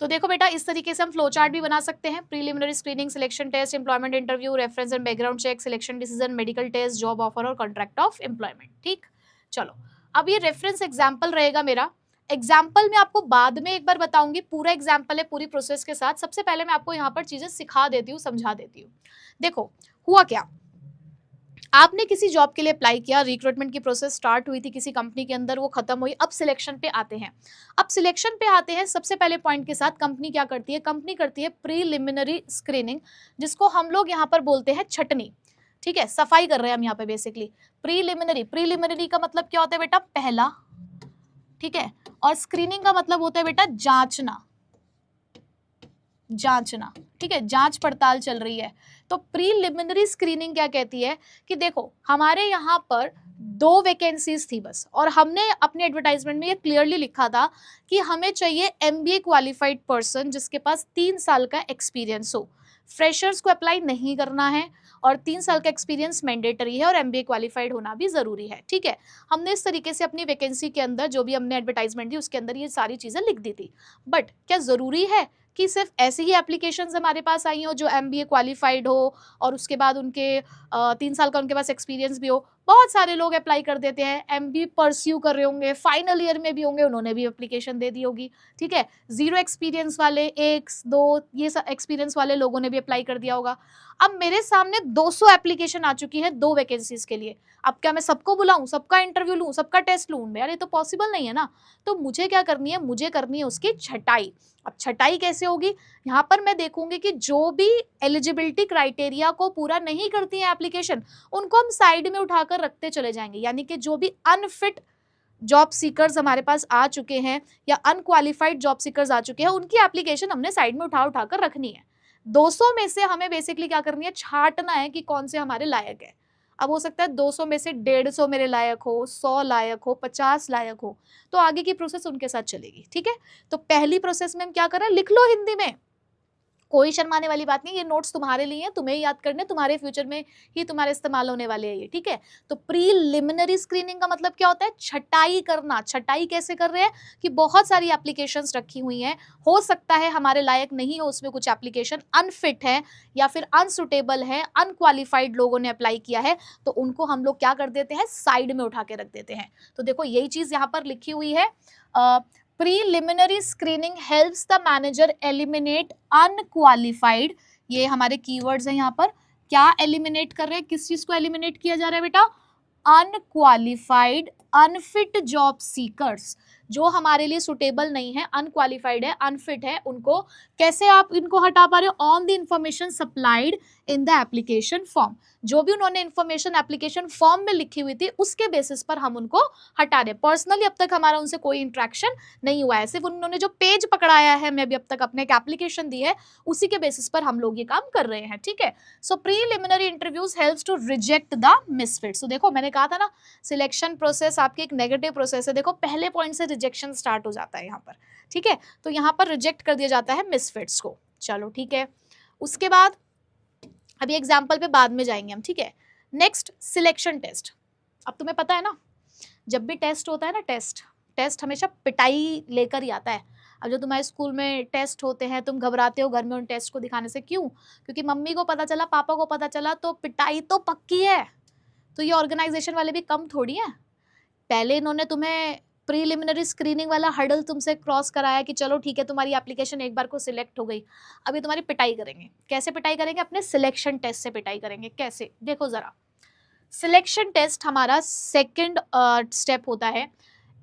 तो देखो बेटा, इस तरीके से हम फ्लो चार्ट भी बना सकते हैं। Preliminary screening, selection test, employment interview, reference and background check, selection decision, medical test, job offer और कॉन्ट्रैक्ट ऑफ एम्प्लॉयमेंट, ठीक। चलो, अब ये रेफरेंस एग्जाम्पल रहेगा मेरा। एग्जाम्पल में आपको बाद में एक बार बताऊंगी, पूरा एग्जाम्पल है पूरी प्रोसेस के साथ। सबसे पहले मैं आपको यहाँ पर चीजें सिखा देती हूँ, समझा देती हूँ। देखो हुआ क्या, आपने किसी जॉब के लिए अप्लाई किया, रिक्रूटमेंट की प्रोसेस स्टार्ट हुई थी किसी कंपनी के अंदर, वो खत्म हुई, अब सिलेक्शन पे आते हैं। अब सिलेक्शन पे आते हैं, सबसे पहले पॉइंट के साथ कंपनी क्या करती है, कंपनी करती है प्रीलिमिनरी स्क्रीनिंग, जिसको हम लोग यहाँ पर बोलते हैं छटनी, ठीक है, सफाई कर रहे हैं हम यहाँ पे बेसिकली। प्रीलिमिनरी का मतलब क्या होता है बेटा, पहला, ठीक है, और स्क्रीनिंग का मतलब होता है बेटा जांचना, जांचना, ठीक है, जांच पड़ताल चल रही है। तो प्रीलिमिनरी स्क्रीनिंग क्या कहती है कि देखो हमारे यहाँ पर 2 वैकेंसीज थी बस, और हमने अपने एडवर्टाइजमेंट में ये क्लियरली लिखा था कि हमें चाहिए MBA क्वालिफाइड पर्सन जिसके पास 3 साल का एक्सपीरियंस हो। फ्रेशर्स को अप्लाई नहीं करना है, और 3 साल का एक्सपीरियंस मैंडेटरी है, और MBA क्वालिफाइड होना भी जरूरी है, ठीक है। हमने इस तरीके से अपनी वैकेंसी के अंदर जो भी हमने एडवर्टाइजमेंट दी उसके अंदर ये सारी चीजें लिख दी थी। बट क्या जरूरी है कि सिर्फ ऐसी ही एप्लीकेशंस हमारे पास आई हो जो MBA क्वालिफाइड हो और उसके बाद उनके 3 साल का उनके पास एक्सपीरियंस भी हो? बहुत सारे लोग अप्लाई कर देते हैं, MBA परस्यू कर रहे होंगे, फाइनल ईयर में भी होंगे, उन्होंने भी एप्लीकेशन दे दी होगी, ठीक है। 0 एक्सपीरियंस वाले, 1, 2 ये सब एक्सपीरियंस वाले लोगों ने भी अप्लाई कर दिया होगा। अब मेरे सामने 200 एप्लीकेशन आ चुकी है 2 वैकेंसीज के लिए। अब क्या मैं सबको बुलाऊं, सबका इंटरव्यू लूं, सबका टेस्ट लूं? यार ये तो पॉसिबल नहीं है ना। तो मुझे क्या करनी है, मुझे करनी है उसकी छटाई। अब छटाई कैसे होगी, यहाँ पर मैं देखूंगी कि जो भी एलिजिबिलिटी क्राइटेरिया को पूरा नहीं करती है एप्लीकेशन, उनको हम साइड में उठाकर रखते चले जाएंगे। यानी कि जो भी अनफिट जॉब सीकर्स हमारे पास आ चुके हैं या अनक्वालिफाइड जॉब सीकर्स आ चुके हैं, उनकी एप्लीकेशन हमने साइड में उठा कर रखनी है। 200 में से हमें बेसिकली क्या करनी है, छांटना है कि कौन से हमारे लायक है। अब हो सकता है 200 में से 150 मेरे लायक हो, 100 लायक हो, 50 लायक हो, तो आगे की प्रोसेस उनके साथ चलेगी। ठीक है, तो पहली प्रोसेस में हम क्या कर रहे हैं, लिख लो हिंदी में, कोई शर्माने वाली बात नहीं, ये नोट्स तुम्हारे लिए हैं, तुम्हें याद करने, तुम्हारे फ्यूचर में ही तुम्हारे इस्तेमाल होने वाले हैं ये। ठीक है, तो प्रीलिमिनरी स्क्रीनिंग का मतलब क्या होता है, छटाई करना। छटाई कैसे कर रहे हैं कि बहुत सारी एप्लीकेशंस रखी हुई हैं, हो सकता है हमारे लायक नहीं हो उसमें कुछ एप्लीकेशन, अनफिट है या फिर अनसुटेबल है, अनक्वालिफाइड लोगों ने अप्लाई किया है, तो उनको हम लोग क्या कर देते हैं, साइड में उठा के रख देते हैं। तो देखो यही चीज यहाँ पर लिखी हुई है, preliminary screening helps the manager eliminate unqualified, ये हमारे कीवर्ड्स हैं यहाँ पर, क्या एलिमिनेट कर रहे हैं, किस चीज को एलिमिनेट किया जा रहा है बेटा, अनक्वालिफाइड अनफिट जॉब सीकर्स, जो हमारे लिए सुटेबल नहीं है, अनक्वालिफाइड है, अनफिट है, उनको कैसे आप इनको हटा पा रहे हो, on the information supplied in the application form, जो भी उन्होंने इंफॉर्मेशन एप्लीकेशन फॉर्म में लिखी हुई थी उसके बेसिस पर हम उनको हटा रहे। पर्सनली अब तक हमारा उनसे कोई इंट्रैक्शन नहीं हुआ है, सिर्फ उन्होंने जो पेज पकड़ाया है, मैं भी अब तक अपने एक एप्लीकेशन दी है, उसी के बेसिस पर हम लोग ये काम कर रहे हैं। ठीक है, so preliminary interviews helps to reject the misfits. तो देखो मैंने कहा था ना, सिलेक्शन प्रोसेस आपकी एक नेगेटिव प्रोसेस है, देखो पहले पॉइंट से रिजेक्शन स्टार्ट हो जाता है यहाँ पर। ठीक है, तो यहाँ पर रिजेक्ट कर दिया जाता है मिसफिट्स को। चलो ठीक है, उसके बाद अभी एग्जाम्पल पे बाद में जाएंगे हम। ठीक है, नेक्स्ट सिलेक्शन टेस्ट। अब तुम्हें पता है ना, जब भी टेस्ट होता है ना, टेस्ट हमेशा पिटाई लेकर ही आता है। अब जो तुम्हारे स्कूल में टेस्ट होते हैं, तुम घबराते हो घर में उन टेस्ट को दिखाने से, क्यों, क्योंकि मम्मी को पता चला, पापा को पता चला तो पिटाई तो पक्की है। तो ये ऑर्गेनाइजेशन वाले भी कम थोड़ी है, पहले इन्होंने तुम्हें प्रीलिमिनरी स्क्रीनिंग वाला हर्डल तुमसे क्रॉस कराया कि चलो ठीक है तुम्हारी एप्लीकेशन एक बार को सिलेक्ट हो गई, अभी तुम्हारी पिटाई करेंगे। कैसे पिटाई करेंगे, अपने सिलेक्शन टेस्ट से पिटाई करेंगे। कैसे, देखो जरा, सिलेक्शन टेस्ट हमारा सेकंड स्टेप होता है।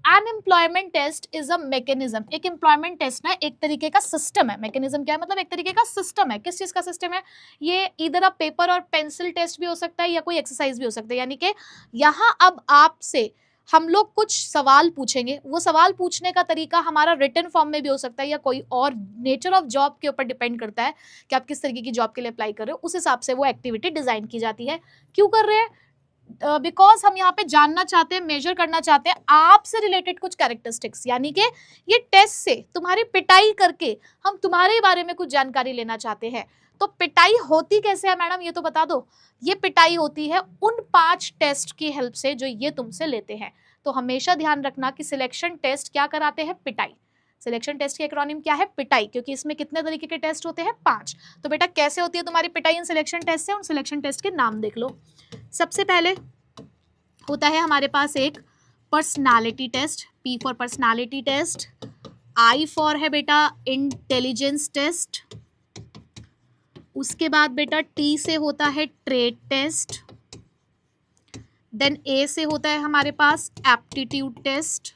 An employment test is a mechanism, एक एम्प्लॉयमेंट टेस्ट ना एक तरीके का सिस्टम है। मैकेनिज्म क्या है, मतलब एक तरीके का सिस्टम है। किस चीज का सिस्टम है, ये इधर अ पेपर और पेंसिल टेस्ट भी हो सकता है या कोई एक्सरसाइज भी हो सकता है, यानी कि यहाँ अब आपसे हम लोग कुछ सवाल पूछेंगे, वो सवाल पूछने का तरीका हमारा रिटन फॉर्म में भी हो सकता है या कोई और, नेचर ऑफ जॉब के ऊपर डिपेंड करता है कि आप किस तरीके की जॉब के लिए अप्लाई कर रहे हो, उस हिसाब से वो एक्टिविटी डिजाइन की जाती है। क्यों कर रहे हैं, बिकॉज हम यहाँ पे जानना चाहते हैं, मेजर करना चाहते हैं आपसे रिलेटेड कुछ कैरेक्टरिस्टिक्स, यानी कि ये टेस्ट से तुम्हारी पिटाई करके हम तुम्हारे बारे में कुछ जानकारी लेना चाहते हैं। तो पिटाई होती कैसे है मैडम, ये तो बता दो। ये पिटाई होती है उन 5 टेस्ट की हेल्प से जो ये तुमसे लेते हैं। तो हमेशा ध्यान रखना कि सिलेक्शन टेस्ट क्या कराते हैं, पिटाई। सिलेक्शन टेस्ट की एक्रोनिम क्या है, पिटाई, क्योंकि इसमें कितने तरीके के टेस्ट होते हैं, 5। तो बेटा कैसे होती है तुम्हारी पिटाई इन सिलेक्शन टेस्ट से, उन सिलेक्शन टेस्ट के नाम देख लो। सबसे पहले होता है हमारे पास एक personality test, P for personality test, I for है बेटा इंटेलिजेंस टेस्ट, उसके बाद बेटा T से होता है ट्रेट टेस्ट, देन A से होता है हमारे पास एप्टीट्यूड टेस्ट,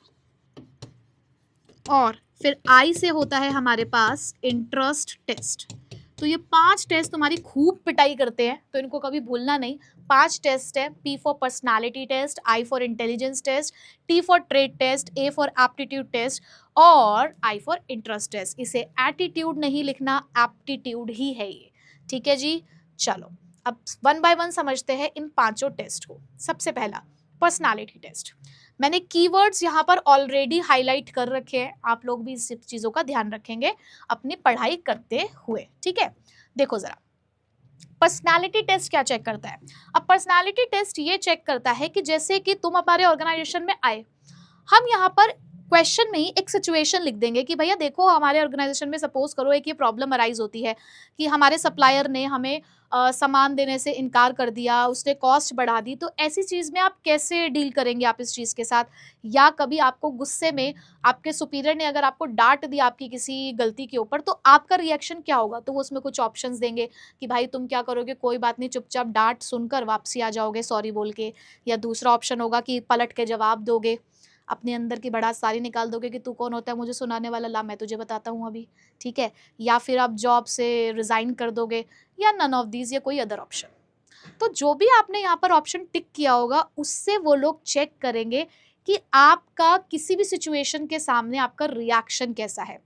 और फिर I से होता है हमारे पास इंटरेस्ट टेस्ट। तो ये 5 टेस्ट तुम्हारी खूब पिटाई करते हैं, तो इनको कभी भूलना नहीं। 5 टेस्ट है, P for personality test, I for intelligence test, T for trait test, A for aptitude test और I फॉर इंटरेस्ट टेस्ट। इसे एटीट्यूड नहीं लिखना, एप्टीट्यूड ही है ये। ठीक है जी, चलो अब 1 बाय 1 समझते हैं इन 5 टेस्ट को। सबसे पहला पर्सनालिटी टेस्ट, मैंने कीवर्ड्स यहाँ पर ऑलरेडी हाईलाइट कर रखे हैं, आप लोग भी इस चीज़ों का ध्यान रखेंगे अपनी पढ़ाई करते हुए। ठीक है, देखो ज़रा पर्सनालिटी टेस्ट क्या चेक करता है। अब पर्सनालिटी टेस्ट ये चेक करता है कि जैसे कि तुम हमारे ऑर्गेनाइजेशन में आए, हम यहाँ पर क्वेश्चन में ही एक सिचुएशन लिख देंगे कि भैया देखो हमारे ऑर्गेनाइजेशन में सपोज करो एक ये प्रॉब्लम अराइज होती है कि हमारे सप्लायर ने हमें सामान देने से इनकार कर दिया, उसने कॉस्ट बढ़ा दी, तो ऐसी चीज़ में आप कैसे डील करेंगे आप इस चीज़ के साथ। या कभी आपको गुस्से में आपके सुपीरियर ने अगर आपको डांट दी आपकी किसी गलती के ऊपर, तो आपका रिएक्शन क्या होगा। तो वो उसमें कुछ ऑप्शंस देंगे कि भाई तुम क्या करोगे, कोई बात नहीं चुपचाप डांट सुनकर वापसी आ जाओगे सॉरी बोल के, या दूसरा ऑप्शन होगा कि पलट के जवाब दोगे, अपने अंदर की बड़ा सारी निकाल दोगे कि तू कौन होता है मुझे सुनाने वाला, ला मैं तुझे बताता हूँ अभी। ठीक है, या फिर आप जॉब से रिज़ाइन कर दोगे, या नन ऑफ दीज, या कोई अदर ऑप्शन। तो जो भी आपने यहाँ पर ऑप्शन टिक किया होगा उससे वो लोग चेक करेंगे कि आपका किसी भी सिचुएशन के सामने आपका रिएक्शन कैसा है,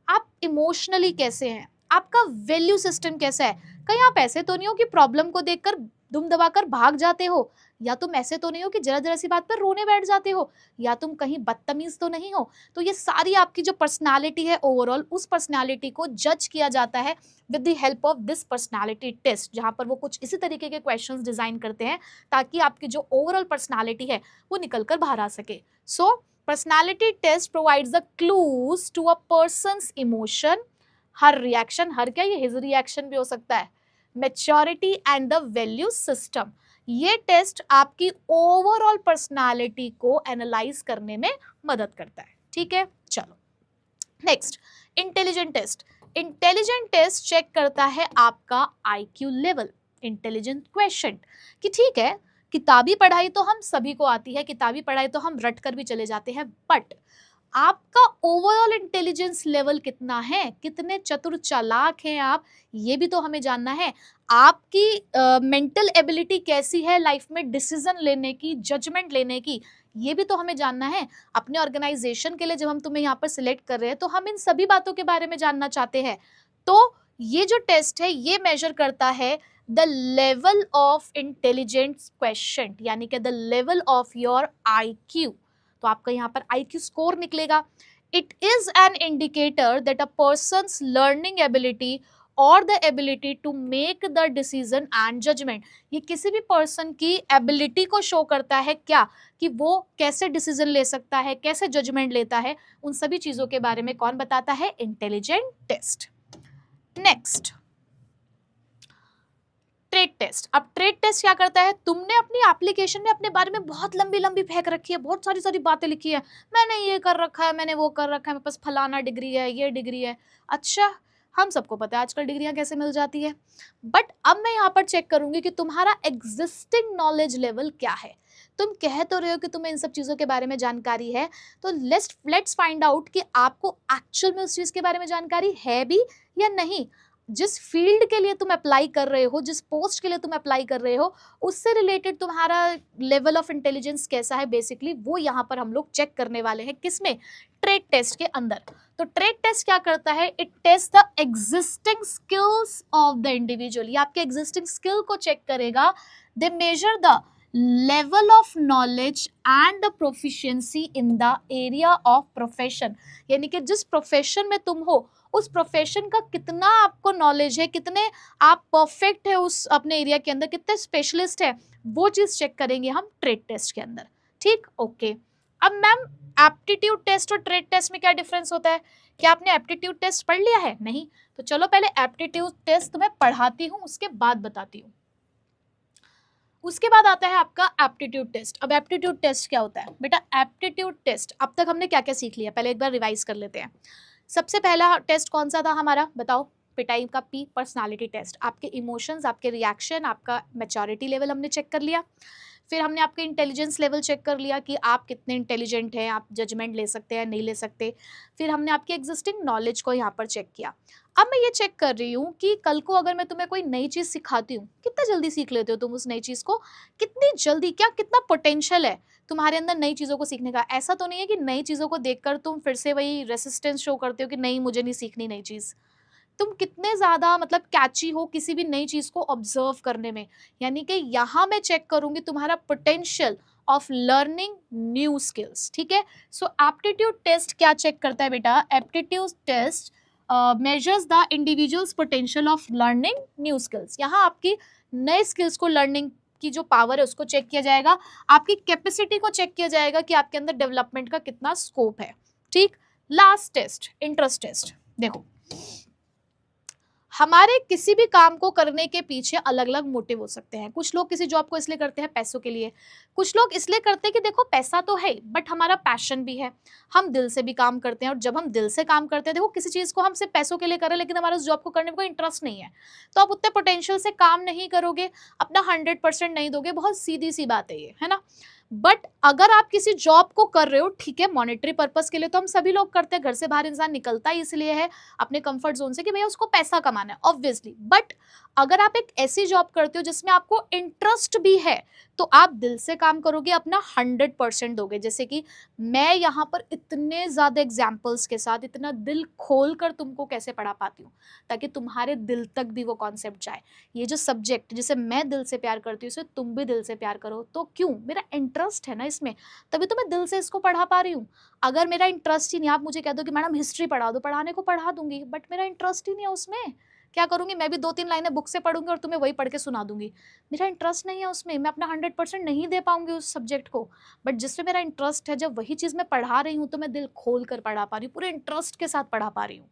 आप इमोशनली कैसे हैं, आपका वैल्यू सिस्टम कैसा है, कहीं आप ऐसे तो नहीं हो कि प्रॉब्लम को देखकर दुम दबाकर भाग जाते हो, या तुम ऐसे तो नहीं हो कि जरा जरा सी बात पर रोने बैठ जाते हो, या तुम कहीं बदतमीज तो नहीं हो। तो ये सारी आपकी जो पर्सनालिटी है ओवरऑल, उस पर्सनालिटी को जज किया जाता है with the help of this personality test, जहां पर वो कुछ इसी तरीके के क्वेश्चंस डिजाइन करते हैं ताकि आपकी जो ओवरऑल पर्सनालिटी है वो निकल कर बाहर आ सके। So personality test provides the clues to a person's emotion, हर रिएक्शन, हर क्या, ये हिज रिएक्शन भी हो सकता है, maturity and the value system. ये टेस्ट आपकी ओवरऑल पर्सनालिटी को एनालाइज करने में मदद करता है। ठीक है, चलो next, intelligent test. Intelligent test check करता है आपका आईक्यू लेवल, इंटेलिजेंट क्वेश्चन, कि ठीक है किताबी पढ़ाई तो हम सभी को आती है, किताबी पढ़ाई तो हम रट कर भी चले जाते हैं, बट आपका ओवरऑल इंटेलिजेंस लेवल कितना है, कितने चतुर चालाक हैं आप, ये भी तो हमें जानना है। आपकी मेंटल एबिलिटी कैसी है लाइफ में डिसीजन लेने की, जजमेंट लेने की, ये भी तो हमें जानना है। अपने ऑर्गेनाइजेशन के लिए जब हम तुम्हें यहाँ पर सिलेक्ट कर रहे हैं तो हम इन सभी बातों के बारे में जानना चाहते हैं। तो ये जो टेस्ट है ये मेजर करता है the level of intelligence question, यानी कि the level of your IQ। तो आपका यहाँ पर IQ स्कोर निकलेगा। It is an indicator that a person's learning ability और the ability to make the decision and judgement. ये किसी भी पर्सन की एबिलिटी को शो करता है क्या, कि वो कैसे डिसीजन ले सकता है, कैसे जजमेंट लेता है, उन सभी चीजों के बारे में कौन बताता है, intelligent test. Next, trade test. अब ट्रेड टेस्ट क्या करता है, तुमने अपनी एप्लीकेशन में अपने बारे में बहुत लंबी लंबी फेंक रखी है, बहुत सारी सारी बातें लिखी है, मैंने ये कर रखा है, मैंने वो कर रखा है, मेरे पास फलाना डिग्री है, ये डिग्री है। अच्छा, हम सबको पता है आजकल डिग्रियां कैसे मिल जाती है, बट अब मैं यहाँ पर चेक करूंगी कि तुम्हारा एग्जिस्टिंग नॉलेज लेवल क्या है। तुम कह तो रहे हो कि तुम्हें इन सब चीज़ों के बारे में जानकारी है, तो लेट्स फाइंड आउट कि आपको एक्चुअल में उस चीज़ के बारे में जानकारी है भी या नहीं। जिस फील्ड के लिए तुम अप्लाई कर रहे हो, जिस पोस्ट के लिए तुम अप्लाई कर रहे हो, उससे रिलेटेड तुम्हारा लेवल ऑफ इंटेलिजेंस कैसा है, बेसिकली वो यहाँ पर हम लोग चेक करने वाले हैं। किसमें, ट्रेड टेस्ट के अंदर। तो ट्रेड टेस्ट क्या करता है, it test the existing skills of the individual. ये आपके एग्जिस्टिंग स्किल को चेक करेगा। They measure the level of knowledge and the proficiency in the area of profession, यानी कि जिस प्रोफेशन में तुम हो उस प्रोफेशन का कितना आपको नॉलेज है, कितने आप परफेक्ट है उस अपने एरिया के अंदर, कितने स्पेशलिस्ट है, वो चीज़ चेक करेंगे हम ट्रेड टेस्ट के अंदर। ठीक, ओके। अब मैम एप्टीट्यूड टेस्ट और ट्रेड टेस्ट में क्या डिफरेंस होता है, क्या आपने एप्टीट्यूड टेस्ट पढ़ लिया है? नहीं, तो चलो पहले एप्टीट्यूड टेस्ट तुम्हें पढ़ाती हूँ, उसके बाद बताती हूँ। उसके बाद आता है आपका एप्टीट्यूड टेस्ट। अब एप्टीट्यूड टेस्ट क्या होता है बेटा, एप्टीट्यूड टेस्ट अब तक हमने क्या क्या सीख लिया, पहले एक बार रिवाइज कर लेते हैं। सबसे पहला टेस्ट कौन सा था हमारा, बताओ, पिटाई का P, पर्सनालिटी टेस्ट। आपके इमोशंस, आपके रिएक्शन, आपका मैच्योरिटी लेवल हमने चेक कर लिया। फिर हमने आपके इंटेलिजेंस लेवल चेक कर लिया कि आप कितने इंटेलिजेंट हैं, आप जजमेंट ले सकते हैं नहीं ले सकते। फिर हमने आपकी एग्जिस्टिंग नॉलेज को यहाँ पर चेक किया। अब मैं ये चेक कर रही हूँ कि कल को अगर मैं तुम्हें कोई नई चीज़ सिखाती हूँ, कितना जल्दी सीख लेते हो तुम उस नई चीज़ को, कितनी जल्दी, क्या कितना पोटेंशियल है तुम्हारे अंदर नई चीज़ों को सीखने का। ऐसा तो नहीं है कि नई चीज़ों को देखकर तुम फिर से वही रेसिस्टेंस शो करते हो कि नहीं मुझे नहीं सीखनी नई चीज़। तुम कितने ज़्यादा मतलब कैची हो किसी भी नई चीज़ को ऑब्जर्व करने में, यानी कि यहाँ मैं चेक करूँगी तुम्हारा potential of learning new skills. ठीक है, सो एप्टीट्यूड टेस्ट क्या चेक करता है बेटा, aptitude test measures the individual's potential of learning new skills. यहाँ आपकी नए स्किल्स को लर्निंग की जो पावर है उसको चेक किया जाएगा, आपकी कैपेसिटी को चेक किया जाएगा कि आपके अंदर डेवलपमेंट का कितना स्कोप है। ठीक, लास्ट टेस्ट, इंटरेस्ट टेस्ट। देखो, हमारे किसी भी काम को करने के पीछे अलग अलग मोटिव हो सकते हैं। कुछ लोग किसी जॉब को इसलिए करते हैं पैसों के लिए, कुछ लोग इसलिए करते हैं कि देखो पैसा तो है बट हमारा पैशन भी है, हम दिल से भी काम करते हैं। और जब हम दिल से काम करते हैं, देखो किसी चीज़ को हम सिर्फ पैसों के लिए करें लेकिन हमारा उस जॉब को करने में कोई इंटरेस्ट नहीं है, तो आप उतने पोटेंशियल से काम नहीं करोगे, अपना 100% नहीं दोगे। बहुत सीधी सी बात है ये, है ना। बट अगर आप किसी जॉब को कर रहे हो, ठीक है, मॉनेटरी पर्पस के लिए तो हम सभी लोग करते हैं, घर से बाहर इंसान निकलता ही इसलिए है अपने कंफर्ट जोन से कि भैया उसको पैसा कमाना है ऑब्वियसली। बट अगर आप एक ऐसी जॉब करते हो जिसमें आपको इंटरेस्ट भी है, तो आप दिल से काम करोगे, अपना 100% दोगे। जैसे कि मैं यहाँ पर इतने ज़्यादा एग्जाम्पल्स के साथ इतना दिल खोल कर तुमको कैसे पढ़ा पाती हूँ ताकि तुम्हारे दिल तक भी वो कॉन्सेप्ट जाए। ये जो सब्जेक्ट जिसे मैं दिल से प्यार करती हूँ उसे तुम भी दिल से प्यार करो, तो क्यों, मेरा इंटरेस्ट है ना इसमें, तभी तो मैं दिल से इसको पढ़ा पा रही हूँ। अगर मेरा इंटरेस्ट ही नहीं, आप मुझे कह दो कि मैडम हिस्ट्री पढ़ा दो, पढ़ाने को पढ़ा दूंगी, बट मेरा इंटरेस्ट ही नहीं है उसमें, क्या करूंगी, मैं भी 2-3 लाइनें बुक से पढ़ूंगी और तुम्हें वही पढ़ के सुना दूंगी। मेरा इंटरेस्ट नहीं है उसमें, मैं अपना 100% नहीं दे पाऊंगी उस सब्जेक्ट को। बट जिसमें मेरा इंटरेस्ट है, जब वही चीज़ मैं पढ़ा रही हूँ तो मैं दिल खोल कर पढ़ा पा रही हूँ, पूरे इंटरेस्ट के साथ पढ़ा पा रही हूँ।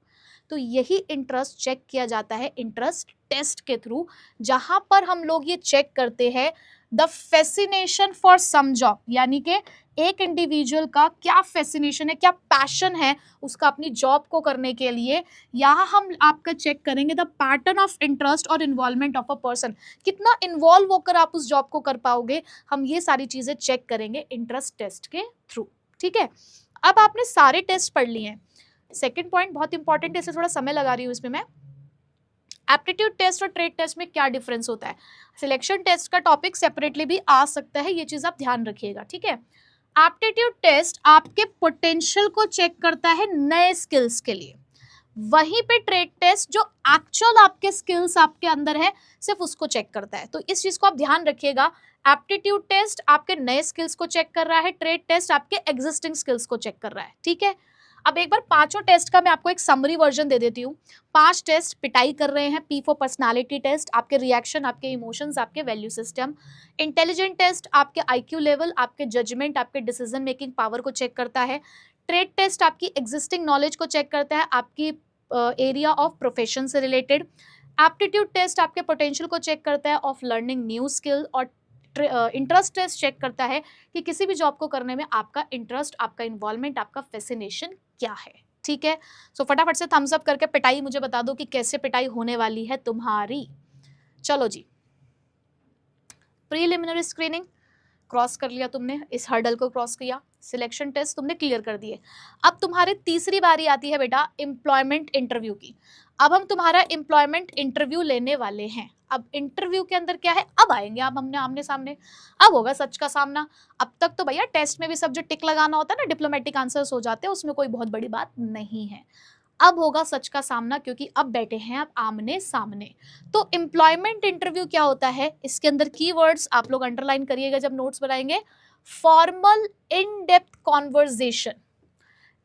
तो यही इंटरेस्ट चेक किया जाता है इंटरेस्ट टेस्ट के थ्रू, जहां पर हम लोग ये चेक करते हैं the fascination for some job, यानी कि एक इंडिविजुअल का क्या फैसिनेशन है, क्या पैशन है उसका अपनी जॉब को करने के लिए। यहाँ हम आपका चेक करेंगे द पैटर्न ऑफ इंटरेस्ट और इन्वॉल्वमेंट ऑफ अ पर्सन, कितना इन्वॉल्व होकर आप उस जॉब को कर पाओगे, हम ये सारी चीजें चेक करेंगे इंटरेस्ट टेस्ट के थ्रू। ठीक है, अब आपने सारे टेस्ट पढ़ लिए हैं। सेकेंड पॉइंट बहुत इंपॉर्टेंट है, इसे थोड़ा समय लगा रही हूँ इसमें मैं। एप्टीट्यूड टेस्ट और ट्रेड टेस्ट में क्या डिफरेंस होता है, सिलेक्शन टेस्ट का टॉपिक सेपरेटली भी आ सकता है, ये चीज आप ध्यान रखिएगा। ठीक है, एप्टीट्यूड टेस्ट आपके पोटेंशियल को चेक करता है नए स्किल्स के लिए, वहीं पे ट्रेड टेस्ट जो एक्चुअल आपके स्किल्स आपके अंदर है सिर्फ उसको चेक करता है। तो इस चीज को आप ध्यान रखिएगा, एप्टीट्यूड टेस्ट आपके नए स्किल्स को चेक कर रहा है, ट्रेड टेस्ट आपके एग्जिस्टिंग स्किल्स को चेक कर रहा है। ठीक है, अब एक बार पांचों टेस्ट का मैं आपको एक समरी वर्जन दे देती हूँ। 5 टेस्ट पिटाई कर रहे हैं, पी फॉर पर्सनालिटी टेस्ट, आपके रिएक्शन, आपके इमोशंस, आपके वैल्यू सिस्टम। इंटेलिजेंट टेस्ट आपके आईक्यू लेवल, आपके जजमेंट, आपके डिसीजन मेकिंग पावर को चेक करता है। ट्रेड टेस्ट आपकी एग्जिस्टिंग नॉलेज को चेक करता है, आपकी एरिया ऑफ प्रोफेशन से रिलेटेड। एप्टीट्यूड टेस्ट आपके पोटेंशियल को चेक करता है ऑफ लर्निंग न्यू स्किल, और इंटरेस्ट टेस्ट चेक करता है कि किसी भी जॉब को करने में आपका इंटरेस्ट, आपका इन्वॉल्वमेंट, आपका फैसिनेशन क्या है। ठीक है, सो फटाफट से थम्स अप करके पिटाई मुझे बता दो कि कैसे पिटाई होने वाली है तुम्हारी। चलो जी, प्रीलिमिनरी स्क्रीनिंग क्रॉस कर लिया तुमने, इस हर्डल को क्रॉस किया, सिलेक्शन टेस्ट तुमने क्लियर कर दिए। अब तुम्हारी तीसरी बारी आती है बेटा एम्प्लॉयमेंट इंटरव्यू की। अब हम तुम्हारा एम्प्लॉयमेंट इंटरव्यू लेने वाले हैं। अब इंटरव्यू के अंदर क्या है, अब आएंगे आप हमने आमने सामने, अब होगा सच का सामना। अब तक तो भैया टेस्ट में भी सब जो टिक लगाना होता है ना, डिप्लोमेटिक आंसर्स हो जाते हैं, उसमें कोई बहुत बड़ी बात नहीं है। अब होगा सच का सामना, क्योंकि अब बैठे हैं आप आमने सामने। तो एम्प्लॉयमेंट इंटरव्यू क्या होता है, इसके अंदर कीवर्ड्स आप लोग अंडरलाइन करिएगा जब नोट्स बनाएंगे। Formal in depth conversation,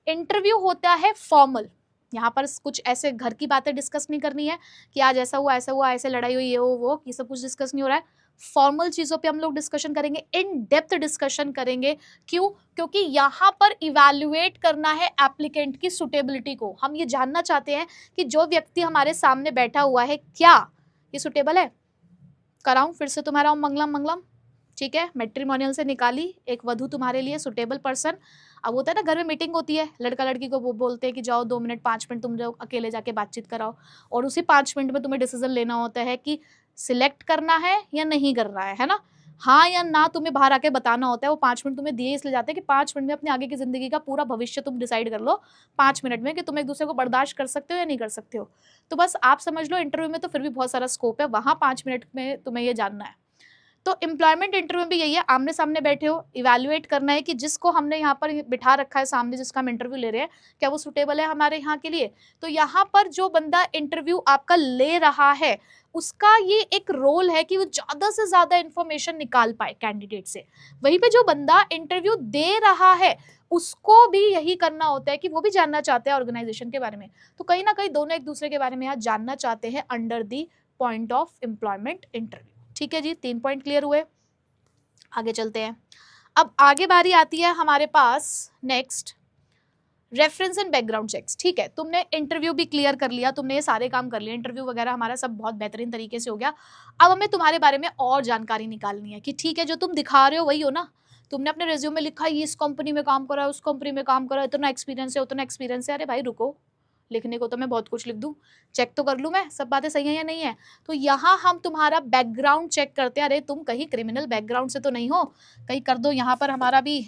interview होता है फॉर्मल, यहाँ पर कुछ ऐसे घर की बातें डिस्कस नहीं करनी है कि आज ऐसा हुआ, ऐसे लड़ाई हुई, ये वो, ये सब कुछ डिस्कस नहीं हो रहा है। फॉर्मल चीज़ों पे हम लोग डिस्कशन करेंगे, इन डेप्थ डिस्कशन करेंगे। क्यों? क्योंकि यहाँ पर इवैल्यूएट करना है एप्लीकेंट की सुटेबिलिटी को। हम ये जानना चाहते हैं कि जो व्यक्ति हमारे सामने बैठा हुआ है, क्या ये सुटेबल है। कराऊं फिर से तुम्हारा मंगलम मंगलम, ठीक है, मैट्रिमोनियल से निकाली एक वधू तुम्हारे लिए, सुटेबल पर्सन। अब होता है ना, घर में मीटिंग होती है, लड़का लड़की को वो बोलते हैं कि जाओ 2 मिनट 5 मिनट तुम लोग अकेले जाके बातचीत कराओ, और उसी 5 मिनट में तुम्हें डिसीजन लेना होता है कि सिलेक्ट करना है या नहीं करना है ना, हाँ या ना तुम्हें बाहर आके बताना होता है। वो 5 मिनट तुम्हें दिए इसलिए जाते हैं कि 5 मिनट में अपने आगे की जिंदगी का पूरा भविष्य तुम डिसाइड कर लो 5 मिनट में, कि तुम एक दूसरे को बर्दाश्त कर सकते हो या नहीं कर सकते हो। तो बस आप समझ लो, इंटरव्यू में तो फिर भी बहुत सारा स्कोप है, वहाँ 5 मिनट में तुम्हें ये जानना है। तो एम्प्लॉयमेंट इंटरव्यू में भी यही है, आमने सामने बैठे हो, इवैल्यूएट करना है कि जिसको हमने यहाँ पर बिठा रखा है सामने, जिसका हम इंटरव्यू ले रहे हैं, क्या वो सुटेबल है हमारे यहाँ के लिए। तो यहाँ पर जो बंदा इंटरव्यू आपका ले रहा है, उसका ये एक रोल है कि वो ज़्यादा से ज़्यादा इंफॉर्मेशन निकाल पाए कैंडिडेट से। वहीं पे जो बंदा इंटरव्यू दे रहा है, उसको भी यही करना होता है कि वो भी जानना चाहते हैं ऑर्गेनाइजेशन के बारे में। तो कहीं ना कहीं दोनों एक दूसरे के बारे में यहाँ जानना चाहते हैं under the point of employment interview. ठीक है जी, 3 पॉइंट क्लियर हुए, आगे चलते हैं। अब आगे बारी आती है हमारे पास next, reference and background checks. ठीक है, तुमने इंटरव्यू भी क्लियर कर लिया, तुमने ये सारे काम कर लिए, इंटरव्यू वगैरह हमारा सब बहुत बेहतरीन तरीके से हो गया। अब हमें तुम्हारे बारे में और जानकारी निकालनी है कि ठीक है, जो तुम दिखा रहे हो वही हो ना, तुमने अपने रिज्यूम में लिखा है ये इस कंपनी में काम करा है, उस कंपनी में काम करा है, इतना एक्सपीरियंस है, उतना एक्सपीरियंस है। अरे भाई रुको, लिखने को तो मैं बहुत कुछ लिख दूं, चेक तो कर लूं मैं सब बातें सही है या नहीं है। तो यहाँ हम तुम्हारा बैकग्राउंड चेक करते हैं, अरे तुम कहीं क्रिमिनल बैकग्राउंड से तो नहीं हो, कहीं कर दो यहाँ पर हमारा भी